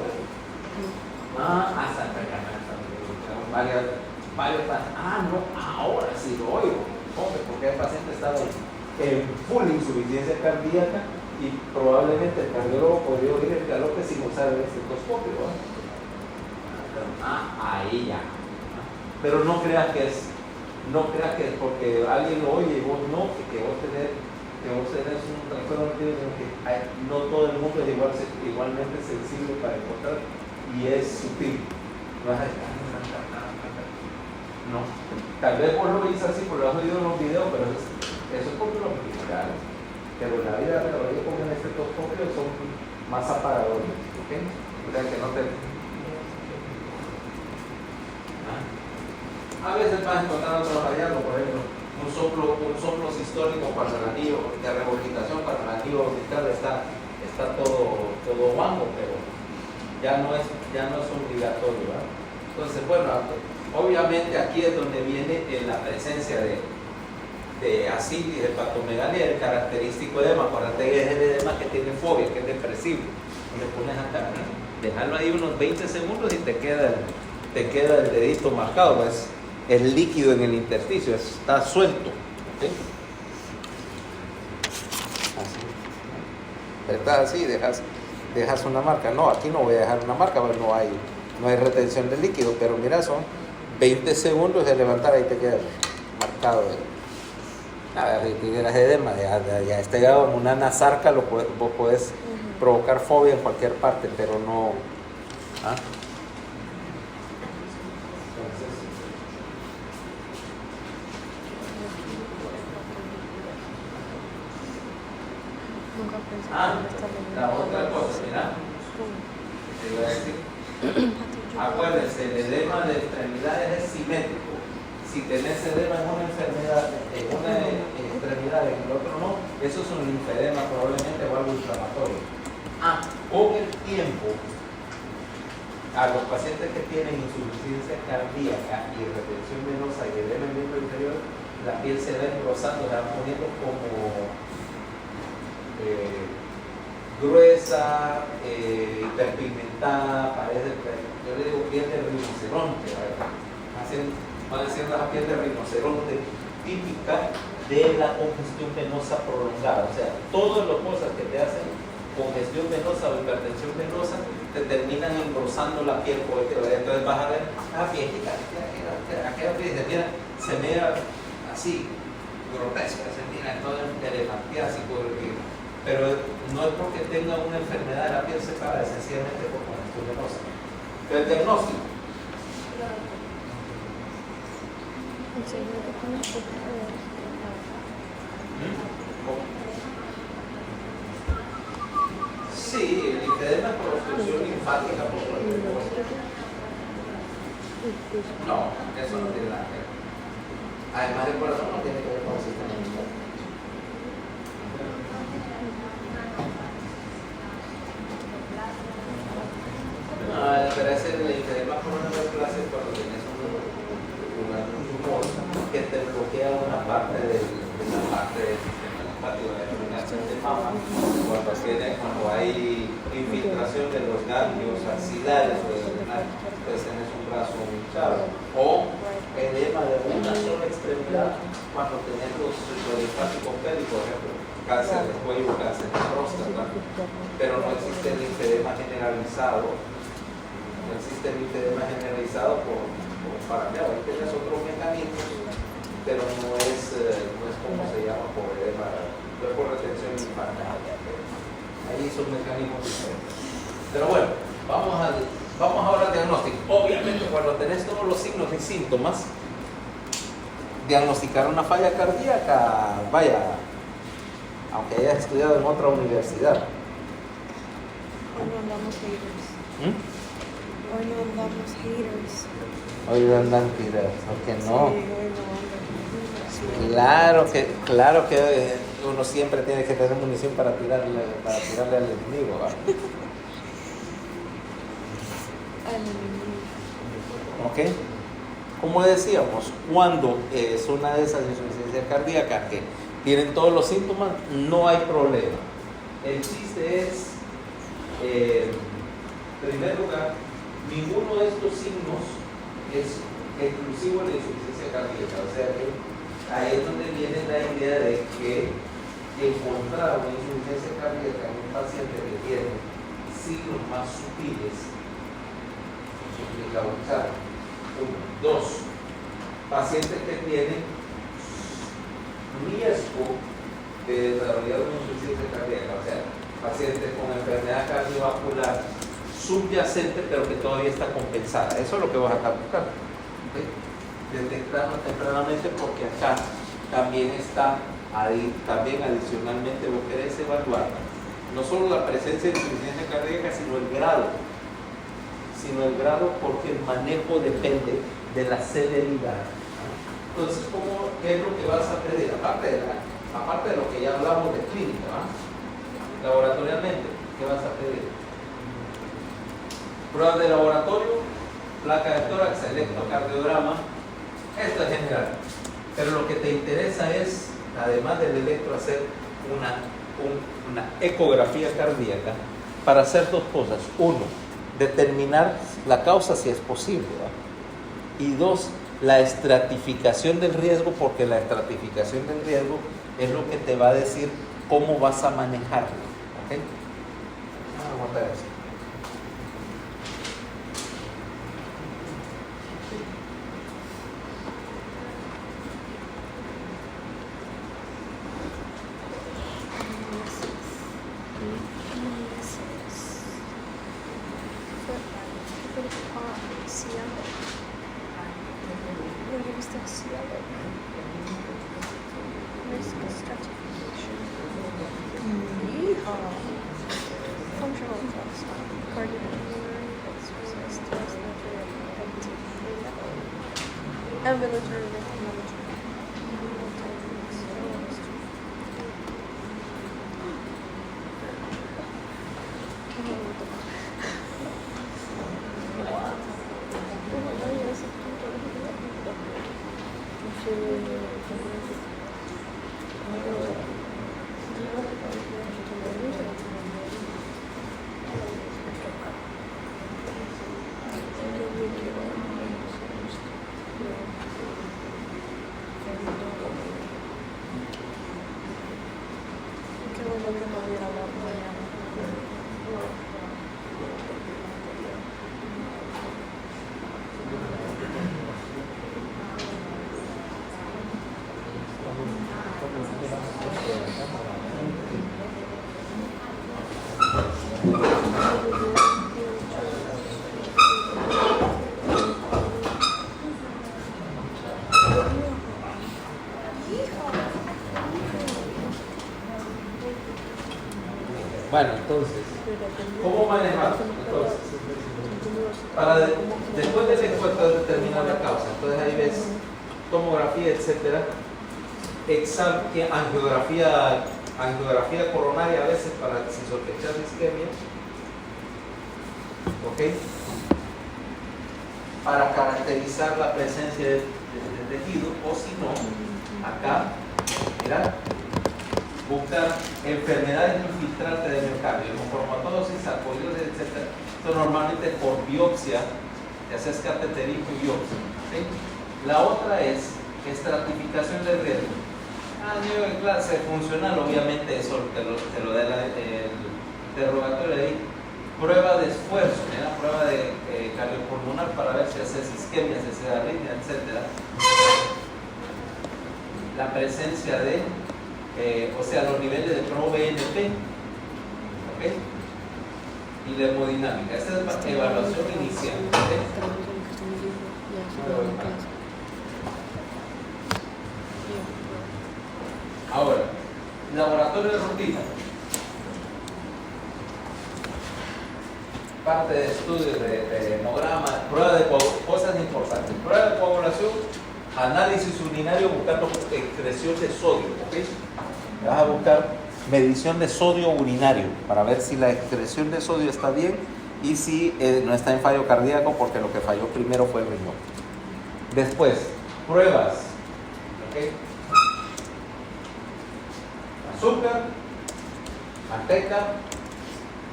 Hasta varias varios pacientes, no, ahora sí lo oigo, hombre, porque el paciente estaba en full insuficiencia cardíaca y probablemente el cardiólogo podría oír el galope sin usar el estetoscopio, ¿no? Ahí ya. Pero no creas que es porque alguien lo oye y vos no, que vos tenés un trastorno que no todo el mundo es igualmente sensible para encontrar y es sutil. No, tal vez vos lo oís así porque lo has oído en los videos, pero eso es porque lo criticaron. Pero en la vida real, oye, con el estetoscopio son más apagadores, ¿ok? O sea que no te... A veces vas a encontrar otros hallazgos, por ejemplo, un soplo sistólico para el anillo de rehabilitación, para el anillo orbital está todo guango, pero ya no es obligatorio, ¿verdad? Entonces, bueno, obviamente aquí es donde viene la presencia de asitis, hepatomegalia, el característico edema. Acuérdate que es el edema que tiene fobia, que es depresivo. Le pones a cargar, dejarlo ahí unos 20 segundos y te queda el dedito marcado, pues el líquido en el intersticio está suelto, ¿okay? Así. Está así, dejas una marca. No, aquí no voy a dejar una marca, pues no hay retención de líquido, pero mira, son 20 segundos de levantar, ahí te queda marcado. Si tuvieras edema, ya está llegado como una nasarca, vos podés provocar fobia en cualquier parte, pero no. La otra cosa, mira, te iba a decir, acuérdense, el edema de extremidades es simétrico. Si tenés edema en una enfermedad, en una extremidad, en el otro no, eso es un linfedema probablemente o algo inflamatorio. Con el tiempo, a los pacientes que tienen insuficiencia cardíaca y retención venosa y edema en miembro inferior, la piel se va engrosando, se va poniendo como gruesa, hiperpigmentada, parece, yo le digo piel de rinoceronte, van haciendo la piel de rinoceronte típica de la congestión venosa prolongada. O sea, todas las cosas que te hacen congestión venosa o hipertensión venosa te terminan engrosando la piel, entonces vas a ver, fíjate, aquella piel se mira así, grotesca, se mira todo elefantiásico, pero no es porque tenga una enfermedad de la piel separada, es sencillamente por congestión venosa. Pero el diagnóstico. Sí, el linfedema por obstrucción linfática, por ejemplo. No, eso no tiene nada que ver. Además, el corazón no tiene que ver con el sistema linfático. Pero ese linfedema por una clase cuando tienes un tumor que te bloquea una parte del sistema linfático de mama, cuando hay infiltración de los ganglios axilares o pues tienes un brazo hinchado, o edema de una sola extremidad cuando tenés los linfáticos pélvicos, por ejemplo, cáncer de cuello, cáncer de próstata, pero no existe el linfedema generalizado. No existe el linfedema generalizado por parameado. Ahí tienes otros mecanismos, pero no es como se llama por edema, no es por retención linfática. Ahí son mecanismos diferentes. Pero bueno, vamos ahora al diagnóstico. Obviamente, cuando tenés todos los signos y síntomas, diagnosticar una falla cardíaca, vaya, aunque hayas estudiado en otra universidad. Hoy no andamos haters. Hoy no andamos haters. Hoy no andan haters, porque no. Sí, hoy no Claro andan. que uno siempre tiene que tener munición para tirarle al enemigo, ¿va? ¿Ok? Como decíamos, cuando es una de esas insuficiencias cardíacas que tienen todos los síntomas, no hay problema. El chiste es, en primer lugar, ninguno de estos signos es exclusivo de la insuficiencia cardíaca. O sea que ahí es donde viene la idea de que encontrar una insuficiencia cardíaca en un paciente que tiene signos más sutiles implica usar. Uno. Dos, pacientes que tienen riesgo de desarrollar una insuficiencia cardíaca, o sea, pacientes con enfermedad cardiovascular subyacente pero que todavía está compensada. Eso es lo que vas a estar buscando. ¿Okay? Detectarlo tempranamente, porque acá también está, ahí, también adicionalmente vos querés evaluar no solo la presencia de insuficiencia cardíaca, sino el grado, porque el manejo depende de la celeridad. Entonces, ¿qué es lo que vas a pedir? Aparte de lo que ya hablamos de clínica, laboratorialmente, ¿qué vas a pedir? Pruebas de laboratorio, placa de tórax, electrocardiograma. Esto es general, pero lo que te interesa es, además del electro, hacer una ecografía cardíaca para hacer dos cosas. Uno, determinar la causa si es posible, ¿va? Y dos, la estratificación del riesgo, porque la estratificación del riesgo es lo que te va a decir cómo vas a manejarlo. ¿Okay? Vamos a ver eso. Ambulatory Bueno, entonces, ¿cómo manejar? Entonces, después del encuentro de determinar la causa, entonces ahí ves tomografía, etcétera, angiografía coronaria a veces para si sospechas de isquemia, ¿ok? Para caracterizar la presencia de tejido, o si no, acá, mira, buscar enfermedades infiltrantes del miocardio, hemocromatosis, sarcoidosis, etc. Esto normalmente por biopsia, te haces cateterismo y biopsia. ¿Sí? La otra es estratificación del riesgo. Nivel de clase funcional, obviamente eso te lo da el interrogatorio de ahí. Prueba de esfuerzo, ¿verdad? Prueba de cardiopulmonar para ver si haces isquemia, si haces arritmia, etc. La presencia de o sea, los niveles de ProBNP, ¿ok? Y la hemodinámica. Esta es la evaluación inicial. ¿Okay? Ahora, laboratorio de rutina. Parte de estudios de hemograma, prueba de cosas importantes. Prueba de coagulación, análisis urinario buscando excreción de sodio, ¿ok? Vas a buscar medición de sodio urinario para ver si la excreción de sodio está bien y si no está en fallo cardíaco, porque lo que falló primero fue el riñón. Después, pruebas, ¿okay? Azúcar, manteca,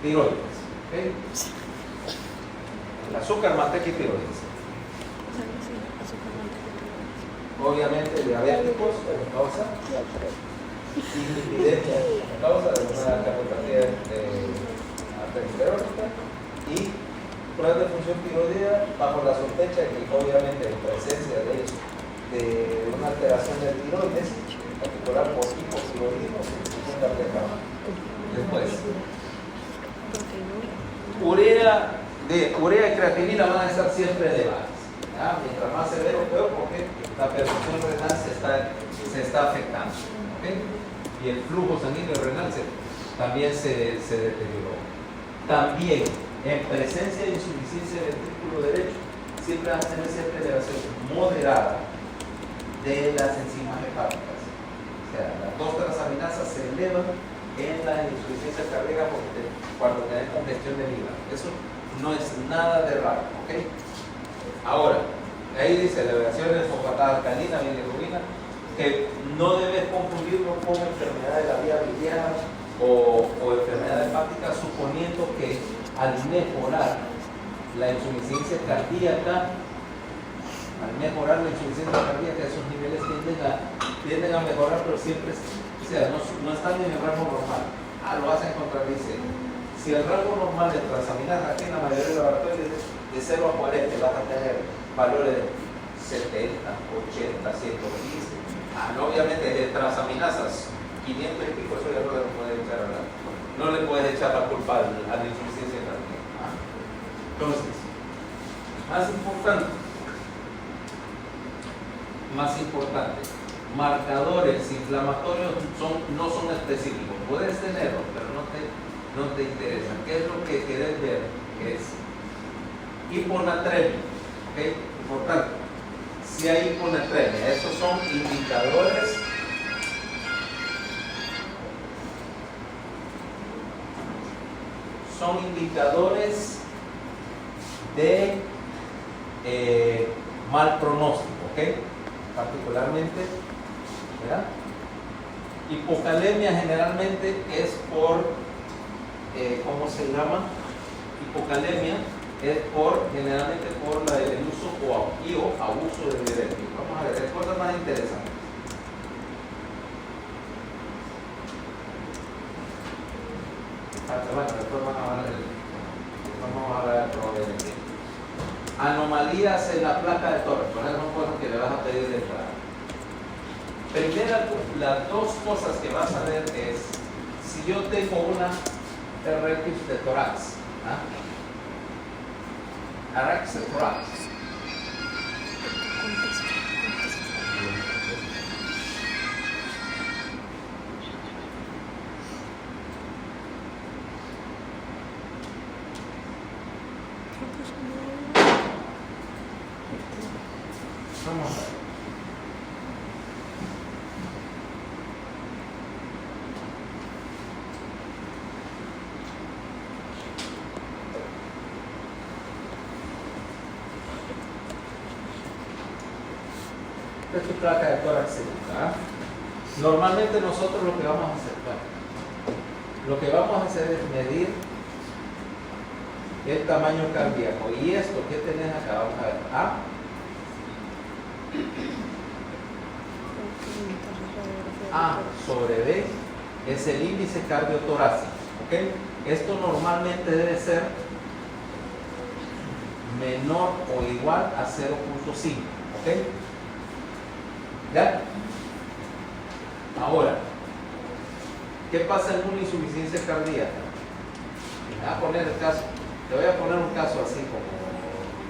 tiroides, ¿okay? El azúcar, manteca y tiroides. Obviamente diabéticos como causa, dislipidemia como causa de una cardiopatía arteriosclerótica y pruebas de función tiroidea bajo la sospecha de que obviamente en presencia de una alteración del tiroides, en particular por hipotiroidismo, se insuficiencia cardíaca. Después, urea y creatinina van a estar siempre elevadas. Mientras más severo, peor, porque la perfusión renal se está afectando. ¿Okay? Y el flujo sanguíneo renal también se deterioró. También, en presencia de insuficiencia del ventrículo derecho, siempre va a tener cierta elevación moderada de las enzimas hepáticas. O sea, las 2 transaminasas se elevan en la insuficiencia cardíaca cuando tenés congestión del hígado. Eso no es nada de raro. ¿Okay? Ahora, ahí dice elevaciones fosfatada alcalina, bilirrubina, que no debes confundirlo con enfermedad de la vía biliar o enfermedad hepática, suponiendo que al mejorar la insuficiencia cardíaca, esos niveles tienden a mejorar, pero siempre, o sea, no están en el rango normal. Lo vas a encontrar, dice, si el rango normal de transaminasa aquí en la mayoría de los laboratorios es de 0 a 40, vas a tener valores de 70, 80, 115. Obviamente de transaminasas 500 y pico, eso ya no le puedes echar no le puedes echar la culpa a la insuficiencia cardíaca. Entonces, más importante, marcadores inflamatorios no son específicos. Puedes tenerlos, pero no te interesan. ¿Qué es lo que quieres ver? Es hiponatremia. ¿Okay? Importante. Si hay hiponatremia, esos son indicadores de mal pronóstico, ¿ok? Particularmente, ¿verdad? Hipocalemia generalmente es por, ¿cómo se llama? Hipocalemia es generalmente por el uso o abuso de diuréticos. Vamos a ver, cosas más interesantes. Bueno, después vamos a hablar probablemente. Anomalías en la placa de Torres, por ejemplo, son cosas que le vas a pedir de entrada. Primera, las 2 cosas que vas a ver es si yo tengo una TRX de tórax, TRX de tórax. Vamos a ver. Esta es tu placa de tórax segura. Normalmente nosotros lo que vamos a hacer es medir el tamaño cardíaco. Y esto que tenés acá, vamos a ver. A sobre B es el índice cardiotorácico. ¿Okay? Esto normalmente debe ser menor o igual a 0.5. ¿Okay? ¿Ya? Ahora, ¿qué pasa en una insuficiencia cardíaca? Me voy a poner el caso, te voy a poner un caso así como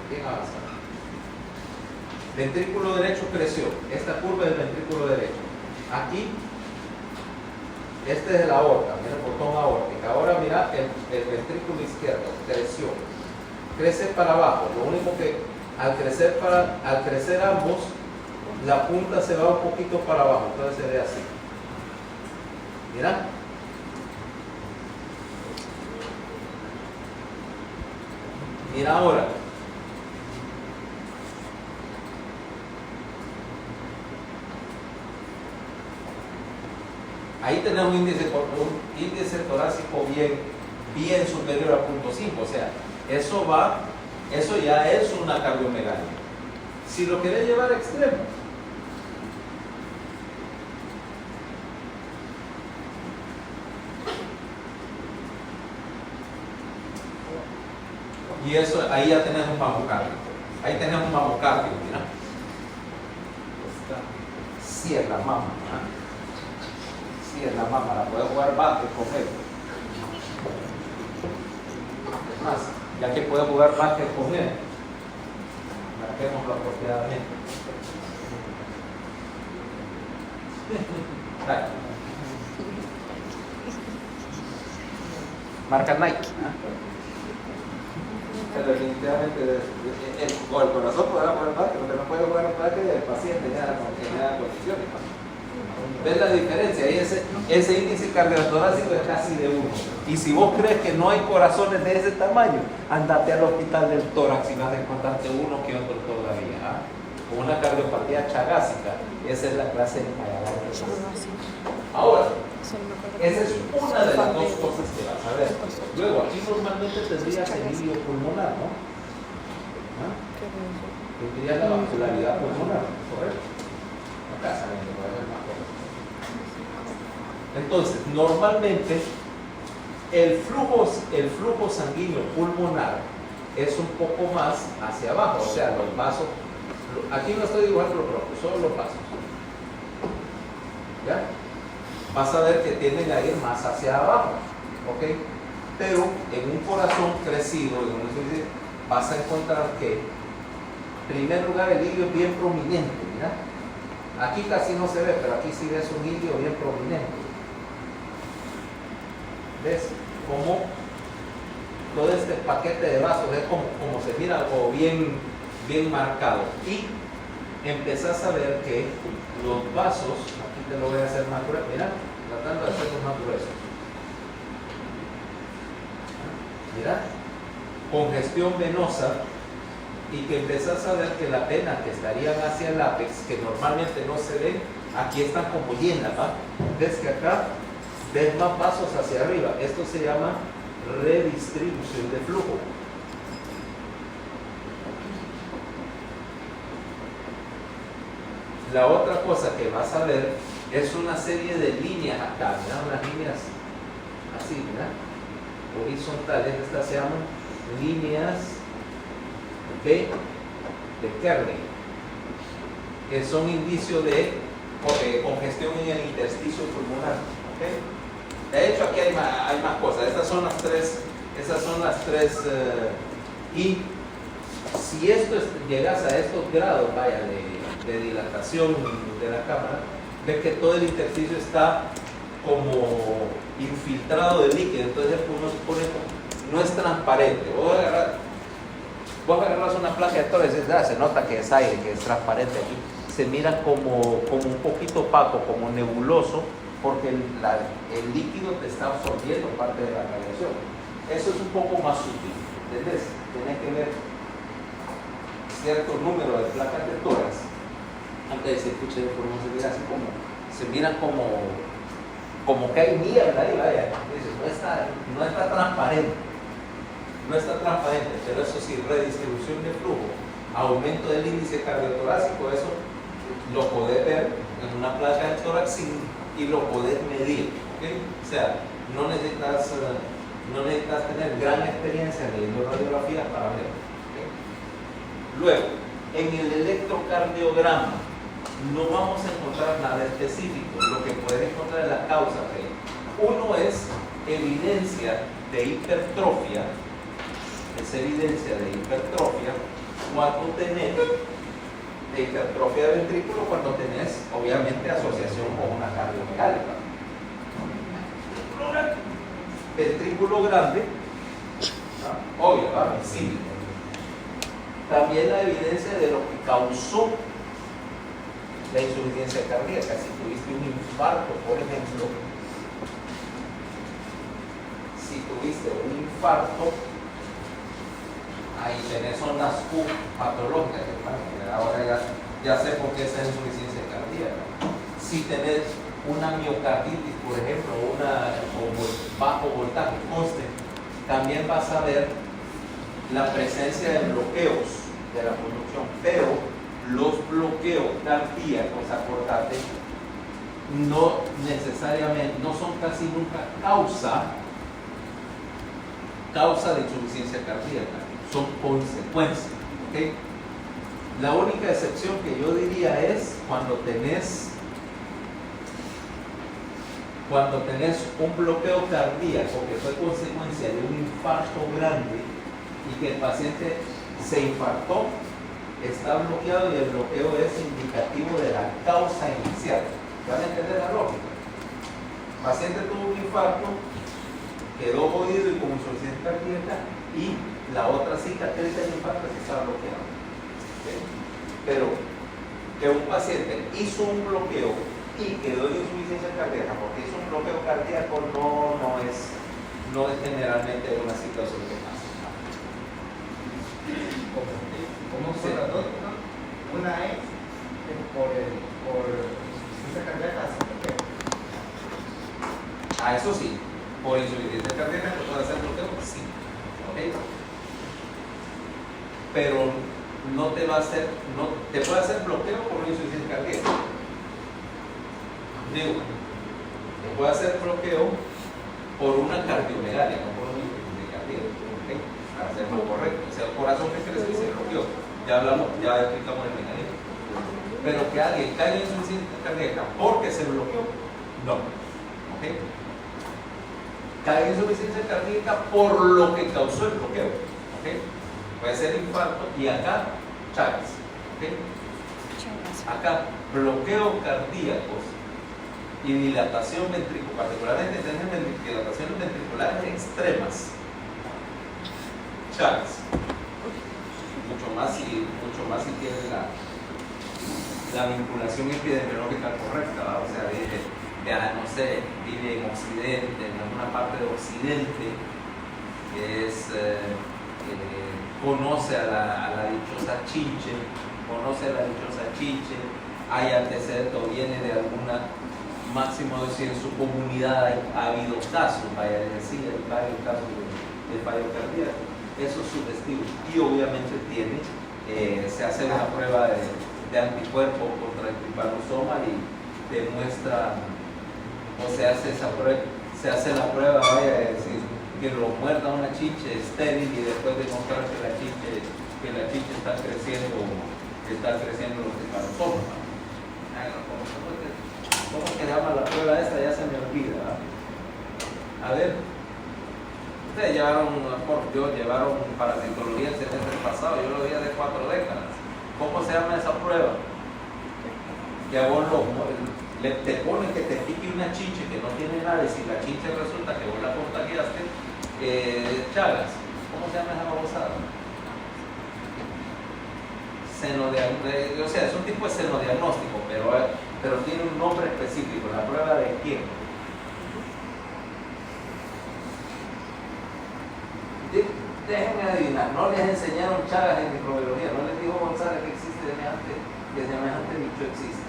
bien avanzado. Ventrículo derecho creció, esta curva es el ventrículo derecho. Aquí, este es el aorta, mira el portón aórtico. Ahora mira el ventrículo izquierdo, creció. Crece para abajo, lo único que al crecer ambos, la punta se va un poquito para abajo, entonces se ve así. Mira. Mira ahora. Ahí tenemos un índice torácico bien superior a 0.5, o sea, eso ya es una cardiomegalia. Si lo querés llevar a extremo, y eso, ahí ya tenés un mamocardio. Ahí tenés un mamocardio, mira. Si es la mama, ¿eh? Si es la mama, la puedes jugar básquet con él. Es más, ya que puedes jugar básquet con él, marquémoslo apropiadamente. Dale. Marca Nike. Pero definitivamente con el corazón podrá jugar básquet, porque no puede jugar básquet del paciente ya en las condiciones. ¿Ves la diferencia? Ahí ese índice cardiotorácico es casi de 1. Y si vos crees que no hay corazones de ese tamaño, andate al hospital del tórax y vas a encontrarte uno que otro todavía. ¿Ah? Con una cardiopatía chagásica, esa es la clase de Mayagüez. Ahora, esa es una de las dos cosas que vas a ver. Luego, aquí normalmente tendrías el ilio pulmonar, ¿no? ¿Ah? Tendrías la vascularidad pulmonar, ¿correcto? Acá saben que va a haber más cosas. Entonces, normalmente el flujo sanguíneo pulmonar es un poco más hacia abajo, o sea, los vasos. Aquí no estoy dibujando los bronquios, solo los vasos. ¿Ya? Vas a ver que tienden a ir más hacia abajo, ¿ok? Pero en un corazón crecido, vas a encontrar que, en primer lugar, el ilio es bien prominente, ¿mira? Aquí casi no se ve, pero aquí sí ves un ilio bien prominente. ¿Ves? Como todo este paquete de vasos es como se mira algo bien marcado. Y empezás a ver que los vasos, aquí te lo voy a hacer más grueso, mira, tratando de hacerlos más gruesos. Mira, congestión venosa, y que empezás a ver que las venas que estarían hacia el ápex, que normalmente no se ven, aquí están como llenas, ¿va? Ves que acá ves más vasos hacia arriba. Esto se llama redistribución de flujo. La otra cosa que vas a ver es una serie de líneas acá, ¿verdad? Unas líneas así, ¿verdad? Horizontales. Estas se llaman líneas de Kernig, que son indicios de congestión en el intersticio pulmonar. ¿Okay? De hecho, aquí hay más cosas. Estas son las tres. Y si llegas a estos grados, vaya, de dilatación de la cámara, ves que todo el intersticio está como infiltrado de líquido. Entonces uno se pone, no es transparente. Vos agarras una placa de Torres y dices, se nota que es aire, que es transparente aquí. Se mira como un poquito opaco, como nebuloso, porque el líquido te está absorbiendo parte de la radiación. Eso es un poco más sutil, ¿entendés? Tienes que ver cierto número de placas de tórax antes de decir, pucha, se miran como que hay mierda ahí, vaya. Dices, no está transparente. No está transparente, pero eso sí, redistribución de flujo, aumento del índice cardiotorácico, eso lo podés ver en una placa de tórax y lo podés medir, ¿okay? O sea, no necesitas tener gran experiencia leyendo radiografías para ver, ¿okay? Luego, en el electrocardiograma no vamos a encontrar nada específico. Lo que puedes encontrar es la causa. ¿Okay? Uno es evidencia de hipertrofia. Es evidencia de hipertrofia cuando tenés de hipertrofia de ventrículo, cuando tenés obviamente asociación con una cardiomegálica. Ventrículo grande, obvio, visible. También la evidencia de lo que causó la insuficiencia cardíaca. Si tuviste un infarto, por ejemplo, ahí tenés zonas Q patológicas. Ahora ya sé por qué esa es insuficiencia cardíaca. Si tenés una miocarditis, por ejemplo, o bajo voltaje, también vas a ver la presencia de bloqueos de la producción, pero los bloqueos cardíacos, acordate, no necesariamente, no son casi nunca causa de insuficiencia cardíaca, son consecuencias. ¿Okay? La única excepción que yo diría es cuando tenés un bloqueo cardíaco que fue consecuencia de un infarto grande y que el paciente se infartó, está bloqueado y el bloqueo es indicativo de la causa inicial. ¿Van a entender la lógica? El paciente tuvo un infarto, quedó jodido y con insuficiencia cardíaca y la otra cicatriz del infarto está bloqueada. ¿Okay? Pero que un paciente hizo un bloqueo y quedó en insuficiencia cardíaca porque hizo un bloqueo cardíaco no es generalmente una situación que pasa. ¿Cómo son las dos? Una es por insuficiencia cardíaca. Eso sí, por insuficiencia cardíaca te puede hacer bloqueo, sí. ¿Okay? Pero no te va a hacer, te puede hacer bloqueo por una insuficiencia cardíaca. Digo, te puede hacer bloqueo por una cardiomegalia, no por una insuficiencia cardíaca. ¿Okay? Para hacerlo correcto. O sea, el corazón que crece y se bloqueó. Ya explicamos el mecanismo. Pero que alguien caiga en insuficiencia cardíaca porque se bloqueó, no. ¿Okay? Cae en insuficiencia cardíaca por lo que causó el bloqueo. ¿Okay? Puede ser infarto y acá Chagas. ¿Okay? Acá bloqueo cardíacos y dilatación ventricular, particularmente tenemos dilataciones ventriculares extremas. Chagas. Mucho más si tiene la vinculación epidemiológica correcta, ¿verdad? O sea, no sé, vive en Occidente, en alguna parte de Occidente, conoce a la dichosa Chinche, hay antecedentes o viene de alguna, máximo decir, en su comunidad ha habido casos, vaya a decir, hay varios casos de fallo cardíaco. Eso es sugestivo y obviamente se hace una prueba de anticuerpos contra el trypanosoma y demuestra, o se hace la prueba, vaya a decir, que lo muerda una chiche estéril y después demostrar que la chiche está creciendo los trypanosomas. ¿Cómo se llama la prueba esta? Ya se me olvida, ¿verdad? A ver, ustedes llevaron parasitología el semestre pasado, yo lo vi hace 4 décadas. ¿Cómo se llama esa prueba? Que a vos te ponen que te pique una chiche que no tiene nada y si la chiche resulta que vos la contagiaste, Chagas. ¿Cómo se llama esa babosada? O sea, es un tipo de senodiagnóstico, pero tiene un nombre específico. ¿La prueba de quién? Déjenme adivinar, no les enseñaron Chagas en microbiología, no les dijo González que semejante bicho existe.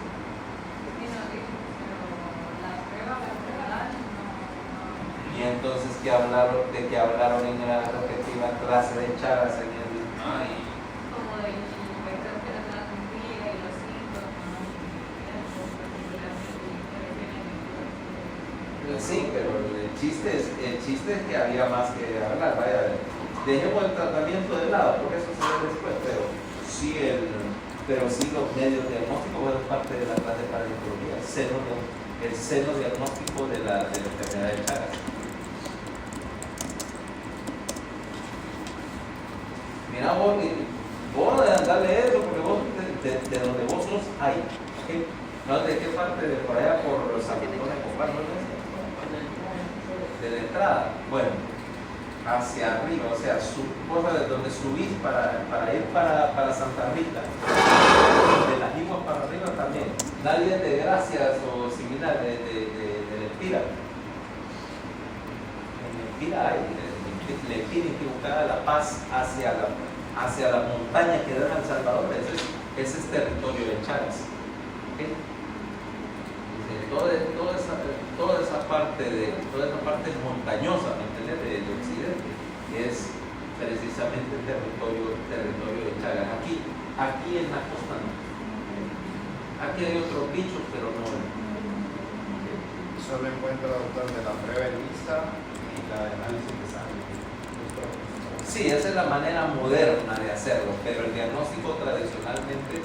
Y entonces ¿de qué hablaron en la respectiva clase de Chagas en el como de infección que la transmitía y los síntomas. Sí, pero el chiste es que había más que hablar. Vaya, dejemos el tratamiento de lado porque eso se ve después, pero sí los medios diagnósticos fueron parte de la clase de parasitología, el seno diagnóstico de la enfermedad de Chagas. Mira, vos de andarle eso porque vos de donde vos sos hay. ¿Okay? ¿No? ¿De qué parte? De por allá por los Saquitones Copán, ¿no es? De la entrada. Bueno, hacia arriba, o sea, de donde subís para ir para Santa Rita. De las Iguas para arriba también. Nadie de Gracias o similar, de Lempira. En Lempira hay. Lempira equivocada La Paz hacia la montaña que da en El Salvador. Ese es territorio de Chagas. ¿Okay? Toda esa parte montañosa, ¿me entiendes? Del occidente es precisamente territorio de Chagas. Aquí en la costa no. Aquí hay otros bichos, pero no. Solo encuentro, doctor, de la prueba lista y la de análisis de sangre. Sí, esa es la manera moderna de hacerlo, pero el diagnóstico tradicionalmente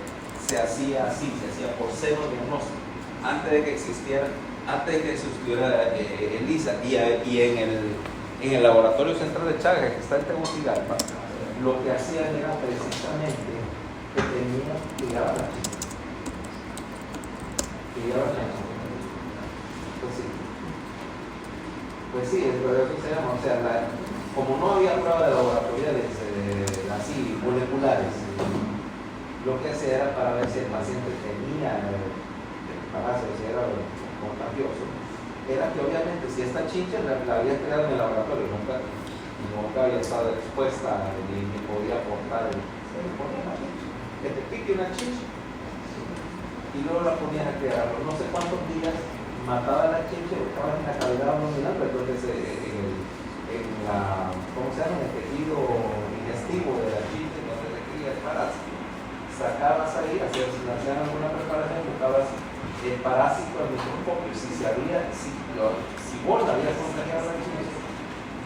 se hacía así, se hacía por seno diagnóstico, antes de que existiera ELISA. Y en el laboratorio central de Chagas, que está en Tegucigalpa, lo que hacían era precisamente que tenían que llevar la chica. Pues sí, pero eso se llama, o sea, como no había pruebas de laboratoriales así, moleculares, lo que hacía era para ver si el paciente tenía el parásito, si era contagioso, era que obviamente si esta chincha la había creado en el laboratorio, nunca había estado expuesta ni podía aportar que te pique una chincha y luego la ponías a criar no sé cuántos días, mataba la chincha, buscabas en la cavidad abdominal, pero entonces ¿cómo se llama? En el tejido digestivo de la chincha, donde se cría el parásito, sacabas ahí, hacían alguna preparación, buscabas el parásito al microscopio, si vos la habías contagiado la chincha,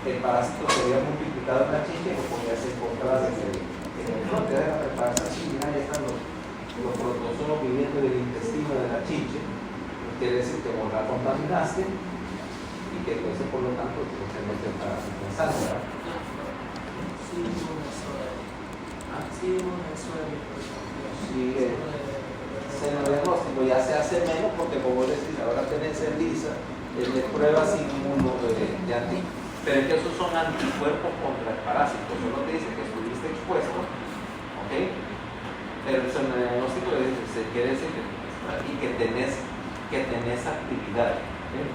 el parásito se había multiplicado en la chincha y lo podías encontrar en el fronte de la preparación. Así, mira, ahí están los protozoos viviendo en el intestino de la chincha, quiere decir que vos la contaminaste y que entonces por lo tanto no se mete el parásito en sangre. Diagnóstico ya se hace menos porque como decís, ahora tenés ELISA, de pruebas inmuno de anti, pero es que esos son anticuerpos contra el parásito, solo te dice que estuviste expuesto, ¿ok? Pero el diagnóstico se quiere decir que tenés actividad, ¿okay?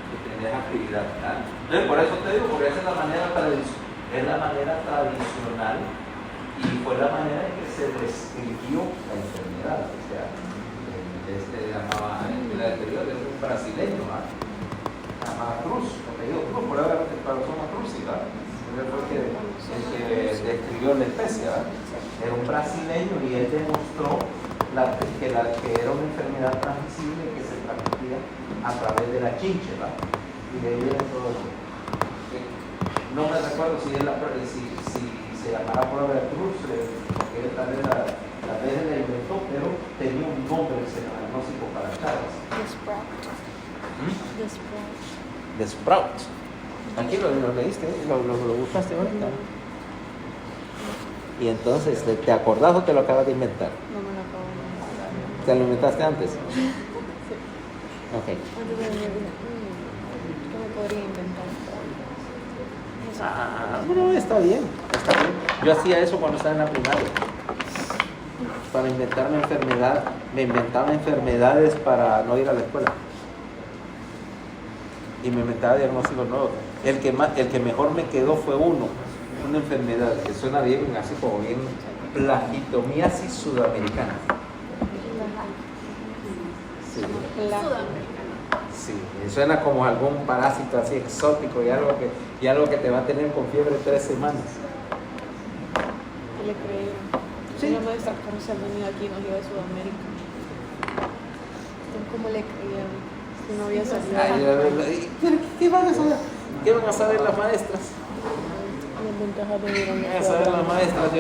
Que tenés actividad. Entonces, por eso te digo, porque esa es la manera tradicional y fue la manera en que se describió la enfermedad. O sea, llamaba el anterior, es un brasileño, ¿verdad? Llamaba Cruz, apellido Cruz, por ahora para somos Cruz, ¿verdad? Él fue el que describió la especie, ¿verdad? Era un brasileño y él demostró que era una enfermedad transmisible que se transmitía a través de la chinche, ¿verdad? Y de ahí viene todo eso. No me recuerdo si se llamará prueba de Cruz, porque él tal vez la inventó, pero tenía un nombre diagnóstico para Chagas. The Sprout. Aquí lo leíste, lo buscaste ahorita. Y entonces, ¿te acordás o te lo acabas de inventar? No me lo acabo de inventar. ¿Te lo inventaste antes? Sí. Ok. Antes de venir dije, ¿qué me podría inventar? Bueno, está bien. Yo hacía eso cuando estaba en la primaria. Para inventarme me inventaba enfermedades para no ir a la escuela. Y me inventaba diagnósticos nuevos. El que mejor me quedó fue una enfermedad que suena bien, así como bien, plagiomiasis sudamericana. Sí. Sí, suena como algún parásito así exótico y algo que te va a tener con fiebre 3 semanas. ¿Qué le creyeron? Sí. Una maestra cuando se ha venido aquí nos iba a Sudamérica. ¿Cómo le creyeron? Si no había salido. ¿Qué van a saber? ¿Qué van a saber las maestras? Las ventajas de ir a la Van a saber las maestras.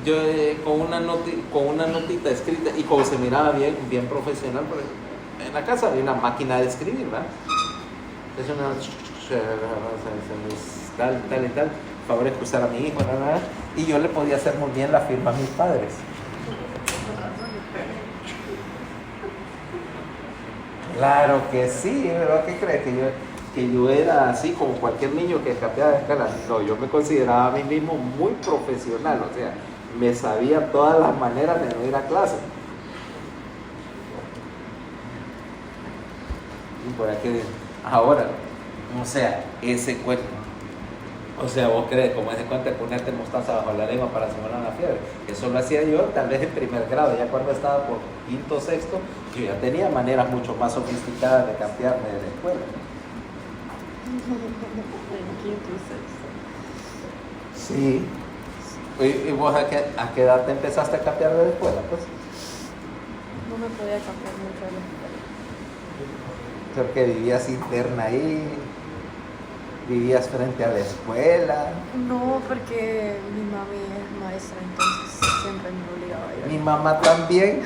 Yo con una notita escrita y como se miraba bien profesional, porque en la casa había una máquina de escribir, ¿verdad? Es una tal y tal, favor excusar a mi hijo, ¿verdad? Y yo le podía hacer muy bien la firma a mis padres. Claro que sí, ¿verdad? ¿Qué crees? Que yo era así como cualquier niño que escapeaba de escala. No, yo me consideraba a mí mismo muy profesional, o sea, me sabía todas las maneras de no ir a clase. Y por aquí, ahora, o sea, ese cuerpo, o sea, vos crees, como es de cuenta de ponerte mostaza bajo la lengua para simular la fiebre. Eso lo hacía yo tal vez en primer grado, ya cuando estaba por quinto o sexto, yo ya tenía maneras mucho más sofisticadas de cambiarme de la escuela. En quinto y sexto. Sí. ¿Y vos a qué edad te empezaste a cambiar de la escuela? Pues? No no me podía cambiar mucho de la escuela. Porque vivías interna ahí, vivías frente a la escuela. No, porque mi mami es maestra, entonces siempre me obligaba a ir. Mi mamá también.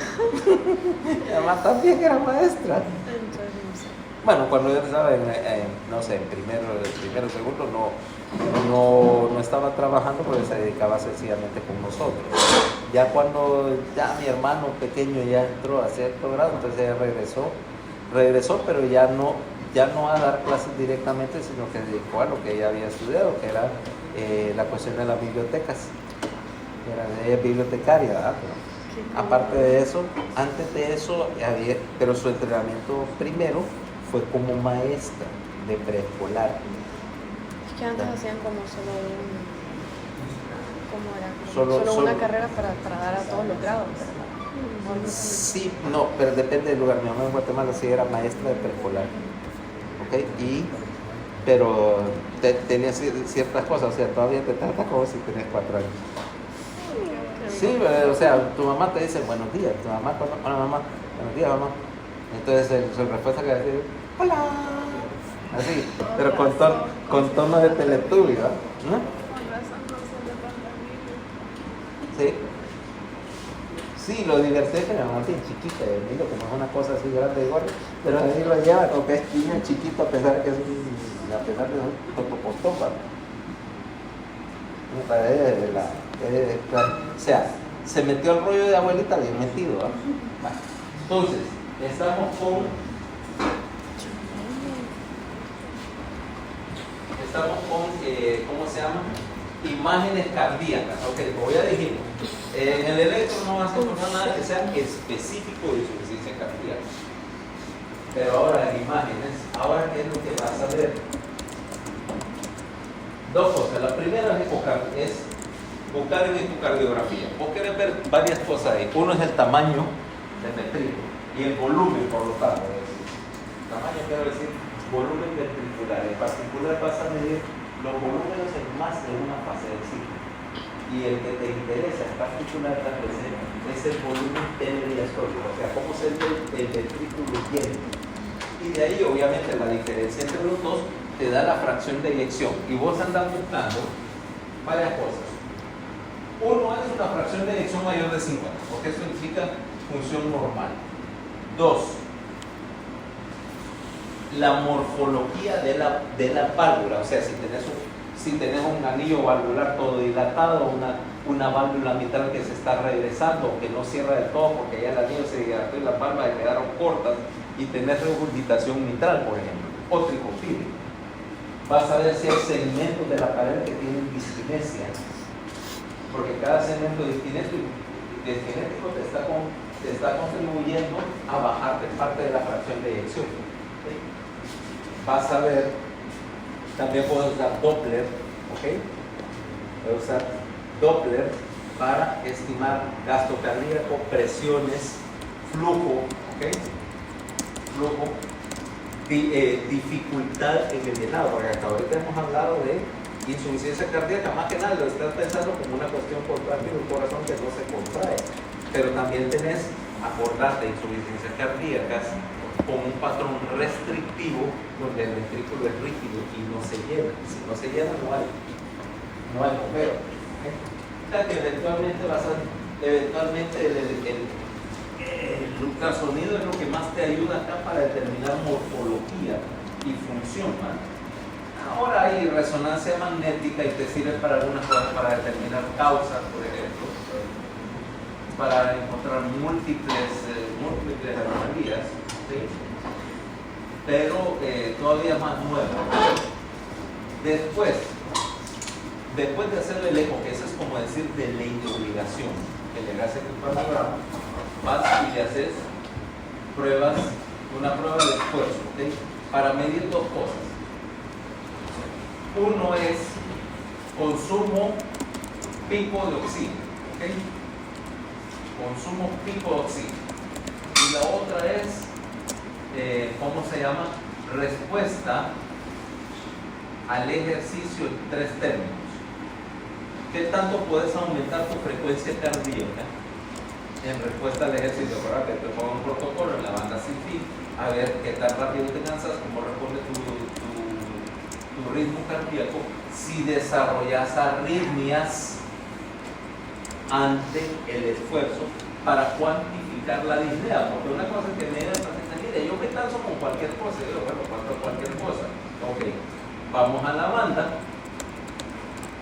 Mi mamá también era maestra. Entonces no sé. Bueno, cuando yo estaba no sé, en primero, segundo, no estaba trabajando porque se dedicaba sencillamente con nosotros. Ya cuando mi hermano pequeño ya entró a cierto grado, entonces ella regresó, pero ya no a dar clases directamente, sino que se dedicó a lo que ella había estudiado, que era la cuestión de las bibliotecas. Ella es bibliotecaria, ¿verdad? Pero, aparte de eso, antes de eso, pero su entrenamiento primero fue como maestra de preescolar. Es que antes hacían como solo una carrera para dar a todos los grados, ¿verdad? Sí, no, pero depende del lugar. Mi mamá en Guatemala sí era maestra de preescolar, ¿ok? Pero tenía ciertas cosas, o sea, todavía te trata como si tenías 4 años. Sí, o sea, tu mamá te dice buenos días, tu mamá, hola mamá, buenos días mamá. Entonces su respuesta que va a decir, hola, así, pero con tono de Teletubby, ¿verdad? ¿No? Sí. Sí, lo divertido es que mi mamá es bien chiquita, y Emilio como es una cosa así grande y gorda, pero ahí lo lleva como que es niño chiquito a pesar de que es un totopostón, o sea, se metió el rollo de abuelita bien metido, ¿eh? Entonces, estamos con ¿cómo se llama? Imágenes cardíacas. Ok, como ya dijimos, en el electro no vas a encontrar nada que sea específico de insuficiencia cardíaca. Pero ahora en imágenes, ahora ¿qué es lo que vas a ver? Dos cosas. La primera es buscar en ecocardiografía. Vos querés ver varias cosas ahí. Uno es el tamaño del ventrículo y el volumen, por lo tanto. Tamaño quiero decir volumen ventricular. En particular vas a medir los volúmenes en más de una fase del ciclo. Y el que te interesa en particular tal vez es el volumen diastólico, o sea, cómo se ve el ventrículo lleno. Y de ahí, obviamente, la diferencia entre los dos te da la fracción de eyección. Y vos andás buscando varias cosas. Uno es una fracción de eyección mayor de 50, porque eso significa función normal. Dos, la morfología de la válvula, o sea, si tenés un anillo valvular todo dilatado, una válvula mitral que se está regresando, que no cierra del todo porque ya el anillo se dilató y las válvulas quedaron cortas, y tenés regurgitación mitral, por ejemplo, o tricofilia. Vas a ver si hay segmentos de la pared que tienen diskinesia, porque cada segmento diskinético te está contribuyendo a bajarte parte de la fracción de eyección. ¿Sí? Vas a ver, también puedes usar Doppler, ¿ok? Puedes usar Doppler para estimar gasto cardíaco, presiones, flujo, ¿ok? Flujo, dificultad en el llenado, porque hasta ahorita hemos hablado de insuficiencia cardíaca, más que nada lo estás pensando como una cuestión contráctil de un corazón que no se contrae, pero también tenés acordarte de insuficiencia cardíaca con un patrón restrictivo donde el ventrículo es rígido y no se llena. Si no se llena no hay bombeo. O sea que eventualmente el ultrasonido es lo que más te ayuda acá para determinar morfología y función, ¿vale? Ahora hay resonancia magnética y te sirve para algunas cosas, para determinar causas, por ejemplo, para encontrar múltiples anomalías, ¿sí? Pero todavía más nuevo. Después de hacer el eco, que eso es como decir de ley de obligación, que le haces el panorama, vas y le haces una prueba de esfuerzo, ¿okay? Para medir dos cosas. Uno es consumo pico de oxígeno, ¿okay? Consumo pico de oxígeno. Y la otra es, ¿cómo se llama? Respuesta al ejercicio en 3 términos. ¿Qué tanto puedes aumentar tu frecuencia cardíaca en respuesta al ejercicio, ¿verdad? Que te pongo un protocolo en la banda sin fin, a ver qué tan rápido te cansas, cómo responde tu ritmo cardíaco, si desarrollas arritmias ante el esfuerzo, para cuantificar la disnea, porque una cosa es que me diga el paciente, mire, yo me canso con cualquier cosa, yo digo, bueno, cualquier cosa, ok, vamos a la banda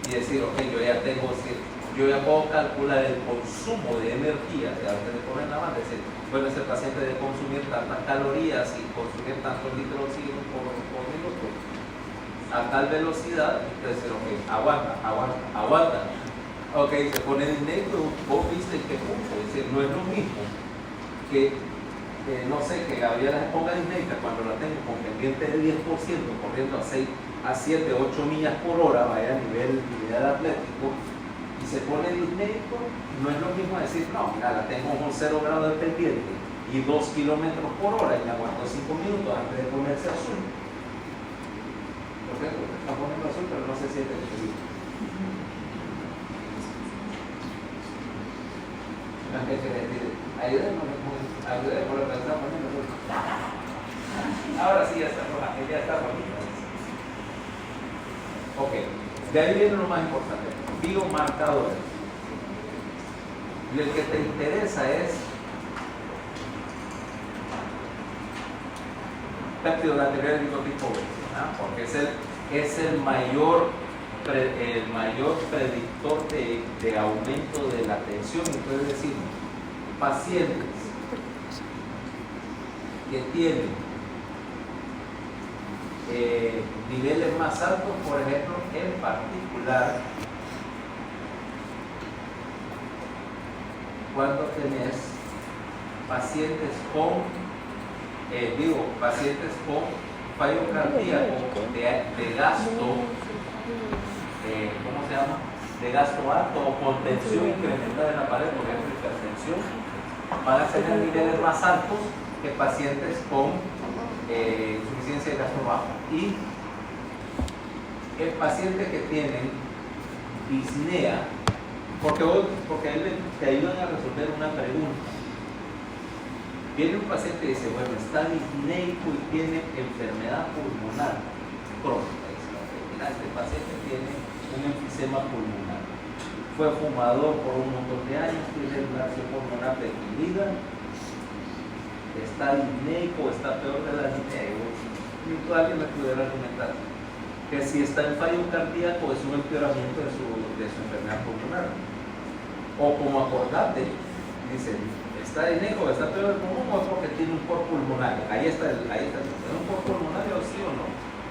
y decir, ok, yo ya puedo calcular el consumo de energía, o sea, antes de poner la banda, decir, bueno, ese paciente debe consumir tantas calorías y consumir tantos litros de oxígeno por minuto a tal velocidad, entonces, ok, aguanta. Ok, se pone en negro, vos viste que punto, es decir, no es lo mismo que, no sé, que Gabriela se ponga disnéica cuando la tengo con pendiente de 10%, corriendo a 7, 8 millas por hora, vaya a nivel atlético, y se pone disnéico, no es lo mismo decir, no, mira, la tengo con 0 grados de pendiente y 2 kilómetros por hora y me aguanto 5 minutos antes de ponerse azul. Porque está poniendo azul, pero no se siente el peligro. Ayúdenme a pensar poniendo azul. Ahora sí ya está bonito. Ok, de ahí viene lo más importante, biomarcadores. Y el que te interesa es péptido lateral tipo B, ¿no? Porque es el mayor predictor de aumento de la tensión. Entonces decimos, pacientes que tienen niveles más altos, por ejemplo, en particular cuando tenés pacientes con fallo cardíaco de gasto, ¿cómo se llama? De gasto alto o con tensión incrementada en la pared, por ejemplo, hipertensión, van a tener niveles más altos que pacientes con insuficiencia de gasto bajo. Y el paciente que tiene disnea, porque ahí te ayudan a resolver una pregunta. Viene un paciente y dice, bueno, está disneico y tiene enfermedad pulmonar crónica. Mira, este paciente tiene un enfisema pulmonar. Fue fumador por un montón de años, tiene una acción pulmonar deprimida, está disneico, está peor de la disnea. Alguien me pudiera argumentar que si está en fallo cardíaco es un empeoramiento de su enfermedad pulmonar. O como acordate, dice, está disneico, está peor del pulmón, o porque tiene un cor pulmonar. Ahí está ¿es un cor pulmonar o sí o no?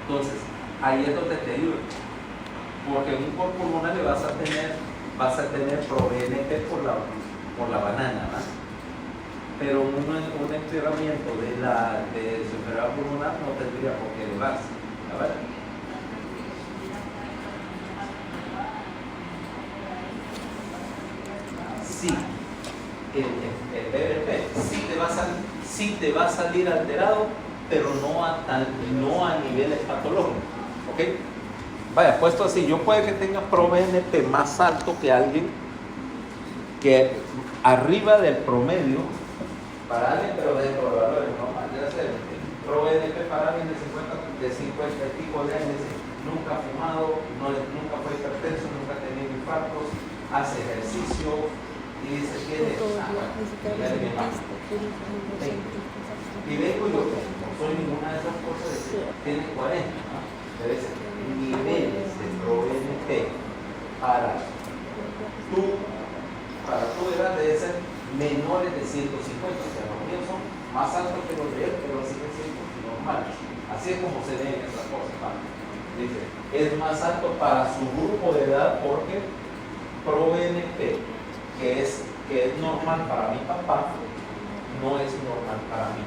Entonces, ahí es donde te ayuda. Porque en un cor pulmonar vas a tener ProBNP por la banana, ¿no? Pero un empeoramiento de su enfermedad pulmonar no tendría por qué elevarse. A ver. Sí, el BNP sí te va a salir alterado, pero no a niveles patológicos. ¿Ok? Vaya, puesto así, yo puede que tenga ProBNP más alto que alguien que arriba del promedio para alguien, pero dentro de valores normales. Ya sé, ProBNP para alguien de 50 y pico de años, nunca ha fumado, nunca fue hipertenso, nunca ha tenido infartos, hace ejercicio y dice tiene y vengo yo, no soy ninguna de esas cosas, tiene 40, ¿no? Debe ser niveles de ProBNP para tu edad debe ser menores de 150, o sea, los míos son más altos que los de él, pero siguen siendo normales. Así es como se ven esas cosas, ¿no? Dice, es más alto para su grupo de edad porque ProBNP, que es normal para mi papá, no es normal para mí.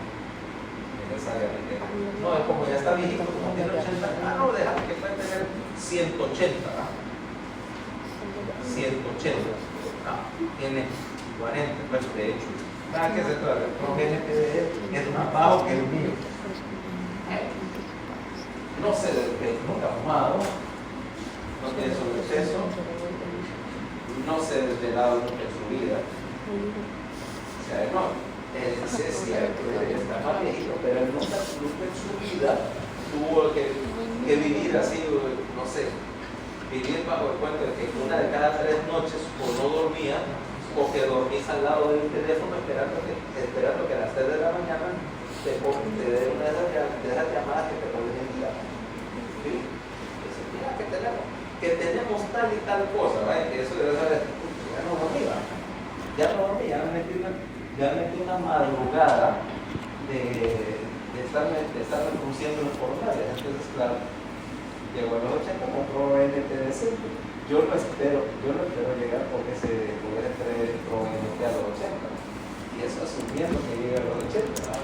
Necesariamente. No, es como ya está viejito, como tiene 80, no, deja que puede tener 180, ¿no? 180, no, tiene 40, pues de hecho, nada que se trata, el ProBNP de él es más bajo que el mío. No sé, nunca ha fumado, no tiene sobrepeso, no se ha desvelado nunca en su vida, sea, no, es cierto, está más viejito, pero él nunca en su vida tuvo que vivir así, no sé, vivir bajo el cuento de que una de cada 3 noches o no dormía o que dormís al lado del teléfono esperando que a las 3 de la mañana te dé una de esas llamadas que te pueden enviar. ¿Sí? Dice, mira, que tenemos tal y tal cosa, ¿vale? Que eso debe saber, ya no dormía, ya me metí una madrugada de estar reproduciendo los portales. Entonces, claro, llegó a los 80, compró NTDC. Yo lo espero llegar porque se puede traer pro NT a los 80. Y eso asumiendo que llegue a los 80, ¿no?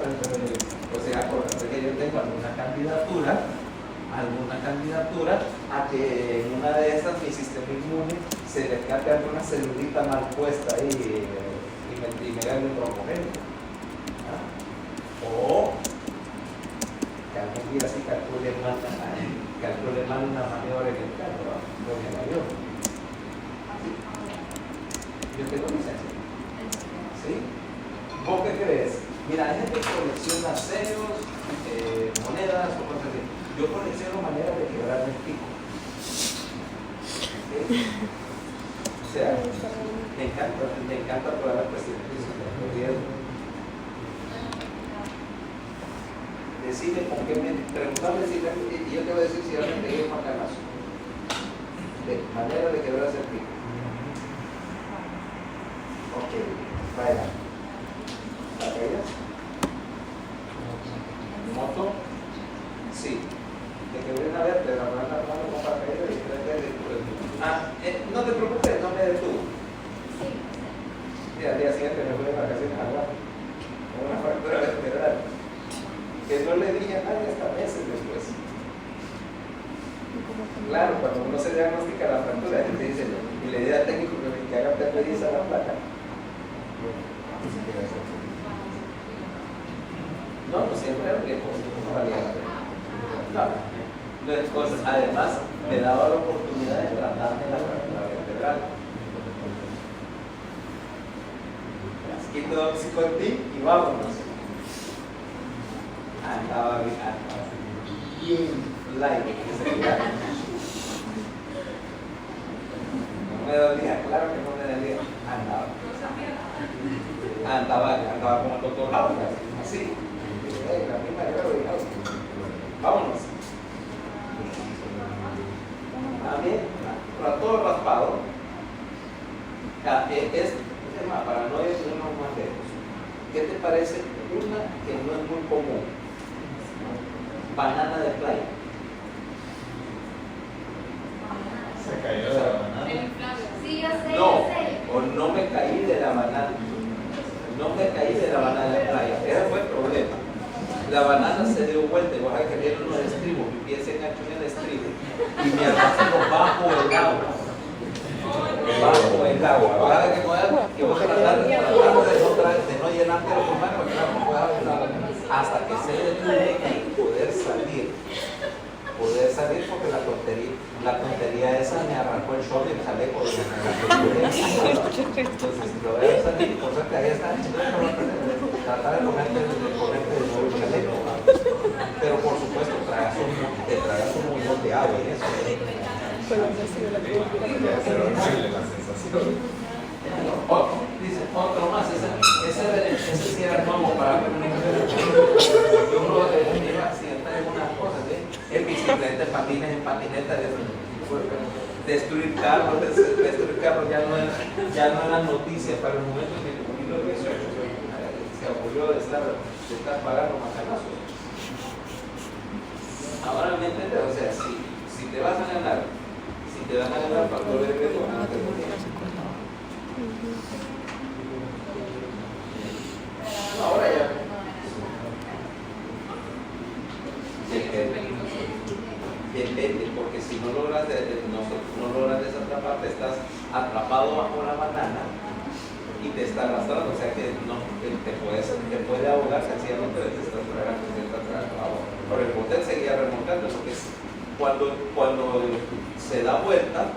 O sea, acuérdate que yo tengo alguna candidatura a que en una de esas mi sistema inmune se le escape alguna celulita mal puesta ahí y me gane un broncogénico. ¿Ah? O que algún día sí calcule mal una maniobra en el carro, ¿no? Con el avión. Yo tengo licencia. ¿Sí? ¿Vos qué crees? Mira, hay gente que colecciona sellos, monedas o cosas así. Yo colecciono maneras de quebrarme el pico. ¿Sí? O sea, me encanta todas las cuestiones de riesgo. Decide con qué me preguntarle y yo te voy a decir si realmente es macanazo. De manera de quebrarse el pico. Ok, vaya. ¿Paracaídas? ¿Moto? Sí. De quebré una vértebra, la mano con paracaídas y no te preocupes, no me detuvo. Y al día siguiente me fui de vacaciones a Guadalajara con una fractura vertebral que no le dije a nadie hasta meses después. Claro, cuando uno se diagnostica la fractura, te dice, y le dice al técnico que haga perpediza a la placa. No siempre era que no valía la pena. No es cosas. Además, me daba la oportunidad de tratarme la fractura vertebral. Quito oxycontin y vámonos. Andaba bien light. No me dolía, claro que no me dolía. Andaba como el doctor House, así. La misma yo, vámonos. A mí, para todo raspado, es tema, para no irnos más lejos. ¿Qué te parece una que no es muy común? Banana de playa. Se cayó de la banana. Sí, yo sé. No, o no me caí de la banana. No me caí de la banana de playa. Ese fue el problema. La banana se dio vuelta y vas a que viene uno de estribo, mi pie se enganchó en el estribo y me arrastró bajo el agua. Bajo el agua. Vas a que vos tratar de no llenarte los pulmones hasta que se detuvo y poder salir porque la tontería esa me arrancó el short y el chaleco. Entonces lo voy a salir, por suerte ahí está, tratar de ponerte de nuevo el chaleco, pero por supuesto te tragas un montón de agua y eso. Dice, otro más, ese sí era nuevo para mí. Yo me iba a accidentar en unas cosas, en bicicleta, en patines, en patineta, destruir carros ya no era noticia para el momento en que cumplí los 18, se aburrió de estar pagando macanazos. Ahora me entiendes, o sea, si te vas a ganar, factores de riesgo, no te conviene. No, ahora ya. Depende, porque si no logras desatraparte, estás atrapado bajo la banana y te está arrastrando, o sea que no te puede ahogar sencillamente, te estás tragando agua. Pero el botel seguía remontando, porque cuando se da vuelta,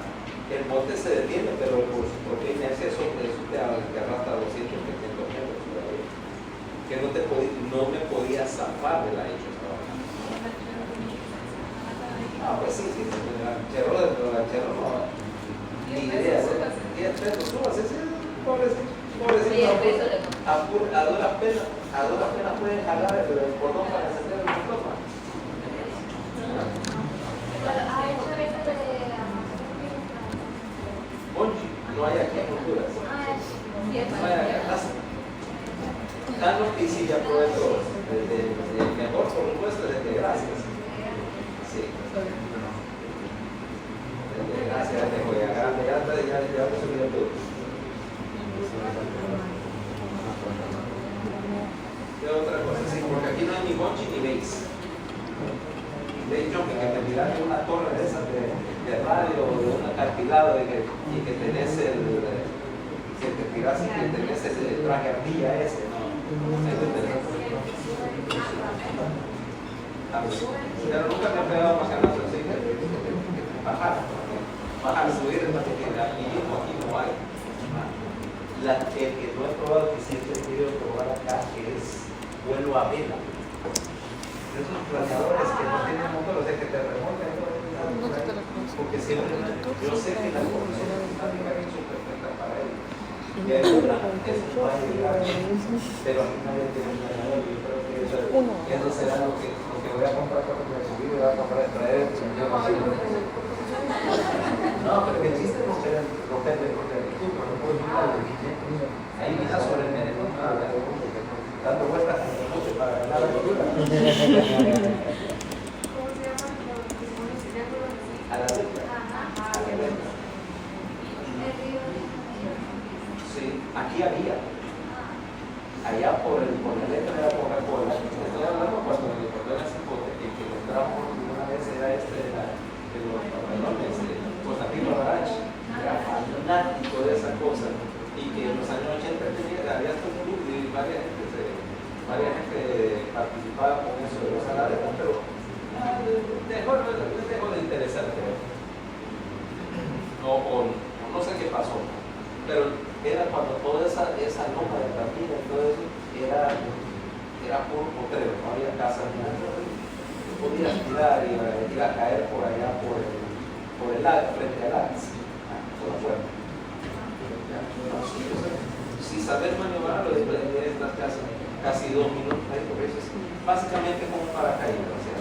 el bote se detiene, pero por su propia inercia eso te arrastra 200, 300 metros por ahí. Que no me podía zafar de la hecho esta vaina. Ah, pues sí, el ranchero no. Ni idea, 10 pesos, súbase, sí, pobrecito. A duras penas pueden jalar el cordón para encender el motor. Bonchi, no hay aquí en Honduras. No hay acá. Carlos y sí, ya probé todo. El mejor, por supuesto, es el de gracias. Sí. El de gracias, el de Joya Grande, ya me subí todo. ¿Qué otra cosa? Sí, porque aquí no hay ni bonchi ni base. De hecho, que te tiran de una torre de esas de radio o de un acantilado y que tenés que te tiras y que tenés ese traje ardilla ese, ¿no? Pero nunca me he pegado más ganas así que bajar, subir, aquí no hay. El que no he probado, que siempre he querido probar acá, es vuelo a vela. Esos planeadores que no tienen motor, o sea, que te remontan, porque siempre, yo sé que la condición estática es perfecta para él. Y hay una que es un valle grande, pero aquí nadie tiene un planeador. Yo creo que eso será lo que voy a comprar cuando me subí, voy a comprar traer. No, pero que el chiste no será romper el YouTube, no puedo mirar. Ahí mira sobre el menú, dando vueltas en el coche para ganar la cultura. ¿Cómo se llama? A la letra. Ajá. Sí, aquí había. Allá por la letra de la Coca-Cola. Estoy hablando cuando era cipote, el que lo trajo una vez era de los pantalones, Constantino Ranch. Era fanático de esa cosa. Y que en los años 80 había hasta un club y varias gente participaba con eso de los salares, pero dejó de interesarte. No sé qué pasó, pero era cuando toda esa loma de Camila y todo eso era puro potrero, no había casa ni nada. Podías tirar y ir a caer por allá por el lago, frente al lago, por la puerta. Si saber maniobrar, lo después de estas casi 2 minutos, porque eso es básicamente como un paracaídas. O sea,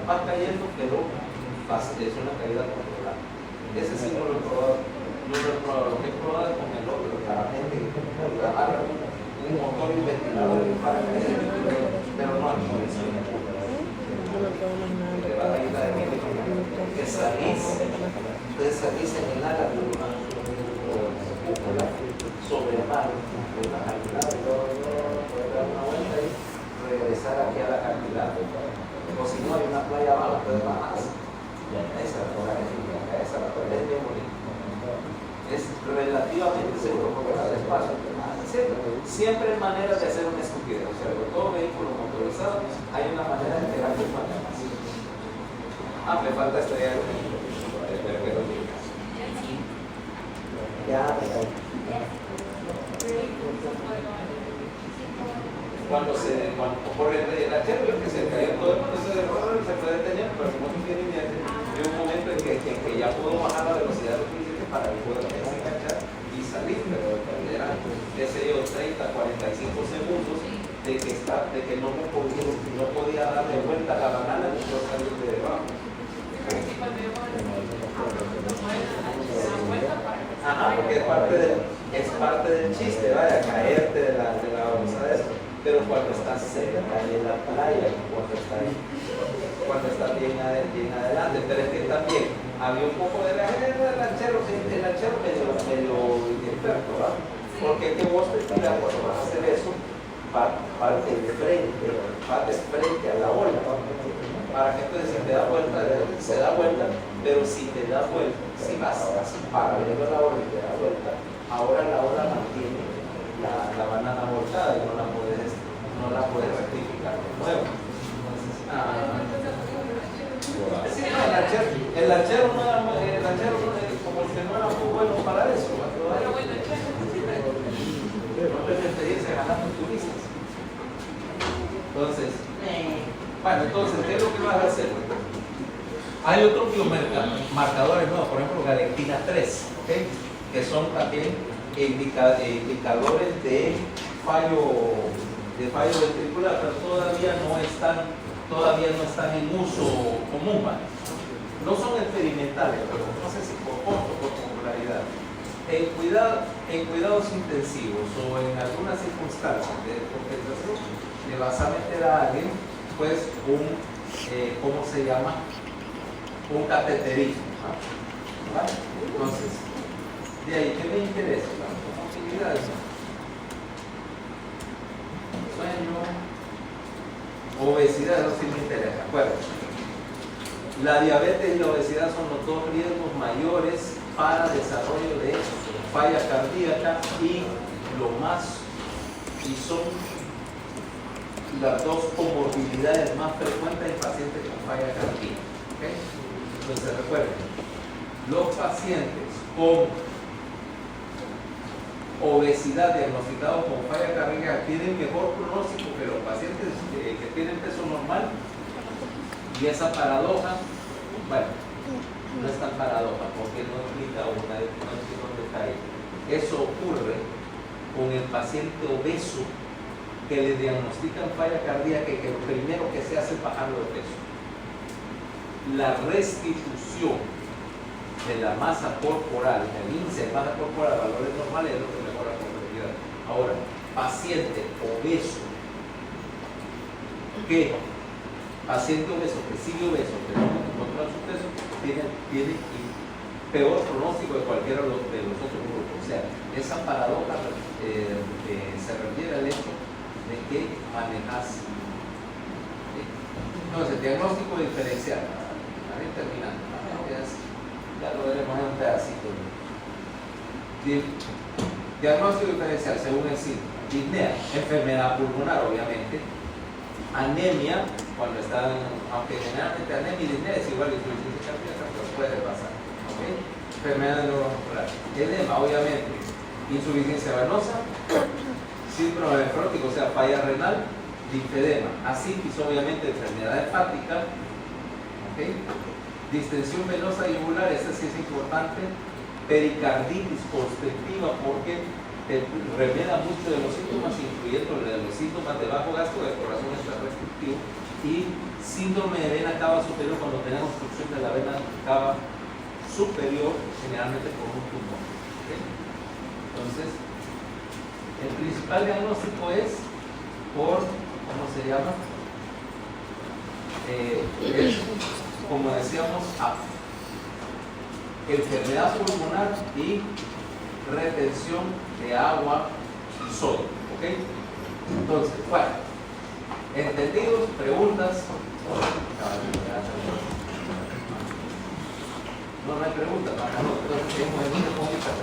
vas cayendo, pero es una caída controlada. Ese sí no lo he probado. Lo que he probado es con el otro, la gente que agarra un motor y un ventilador y un paracaídas, pero no hay por eso. Te va a ayudar que salís en el ala de una cúpula sobre el mar, de una acantilado, y luego poder dar una vuelta y regresar aquí a la acantilado. O si no, hay una playa abajo, puedes bajar. Esa la playa es bien bonita. Es relativamente seguro porque va despacio, siempre hay manera de hacer una estupidez. O sea, con todo vehículo motorizado hay una manera de pegar tus maneras. Me falta estrellar el vehículo. Espero que lo digas. Ya, cuando ocurre el achero, que se cayó todo el mundo, se puede detener, pero como no tiene inmediato, hay un momento en que ya pudo bajar la velocidad suficiente para que pueda enganchar y salir, pero era, qué sé yo, 30, 45 segundos de que no podía darle vuelta a la banana y no salir de debajo. Ajá, porque es parte del chiste, vaya, caerte de la bolsa de esto. Pero cuando estás cerca de la playa, cuando estás bien adelante, pero es que también había un poco de el lanchero medio experto, ¿verdad? Porque que vos te tiras cuando vas a hacer eso, parte de frente a la ola, para que entonces si te da vuelta, se da vuelta, pero si te da vuelta, si vas así paralelo a la ola y te da vuelta, ahora la ola mantiene la banana volcada y no la puedes rectificar de nuevo. Sí, no, el lanchero como el que no era Bueno, entonces, ¿qué es lo que vas a hacer? Hay otros biomarcadores nuevos, por ejemplo, galectina 3, ¿okay? Que son también indicadores de fallo ventricular, pero todavía no están en uso común, ¿vale? No son experimentales, pero no sé si por costo o por popularidad. En cuidados intensivos o en algunas circunstancias de compensación, le vas a meter a alguien, pues, ¿cómo se llama? Un cateterismo, ¿no? ¿Vale? Entonces, de ahí, ¿qué me interesa? Las comorbilidades. Sueño, obesidad, eso sí me interesa. Bueno, la diabetes y la obesidad son los dos riesgos mayores para desarrollo de falla cardíaca y son las dos comorbilidades más frecuentes en pacientes con falla cardíaca. ¿Okay? Entonces recuerden, los pacientes con obesidad diagnosticados con falla cardíaca tienen mejor pronóstico que los pacientes que tienen peso normal, y esa paradoja, bueno, no es tan paradoja porque no implica no es un detalle. Eso ocurre con el paciente obeso que le diagnostican falla cardíaca y que lo primero que se hace es bajarlo de peso. La restitución de la masa corporal, el índice de masa corporal a valores normales es lo que mejora la complejidad. Ahora, paciente obeso que sigue obeso, que no controla su peso, tiene peor pronóstico de cualquiera de los otros grupos. O sea, esa paradoja se refiere al hecho de que manejas. Entonces, diagnóstico diferencial. A ver, terminando. Ya lo veremos en un pedacito. Diagnóstico diferencial según el síntoma. Disnea, enfermedad pulmonar, obviamente. Anemia, cuando están, aunque generalmente anemia y disnea es igual a insuficiencia cardíaca, pero puede pasar. ¿Okay? Enfermedad neuromuscular. Edema, obviamente. Insuficiencia venosa, síndrome nefrótico, o sea, falla renal, linfedema. Asitis, obviamente, enfermedad hepática. ¿Okay? Distensión venosa yugular, esta sí es importante. Pericarditis constrictiva, porque remeda mucho de los síntomas, incluyendo los síntomas de bajo gasto de corazón extrarrestrictivo, y síndrome de vena cava superior cuando tenemos obstrucción de la vena cava superior, generalmente por un tumor. ¿Okay? Entonces, el principal diagnóstico es por, ¿cómo se llama? Es, como decíamos, enfermedad pulmonar y retención de agua y sodio. ¿Ok? Entonces, bueno, ¿entendidos? ¿Preguntas? No hay preguntas, no, entonces tengo que comunicar.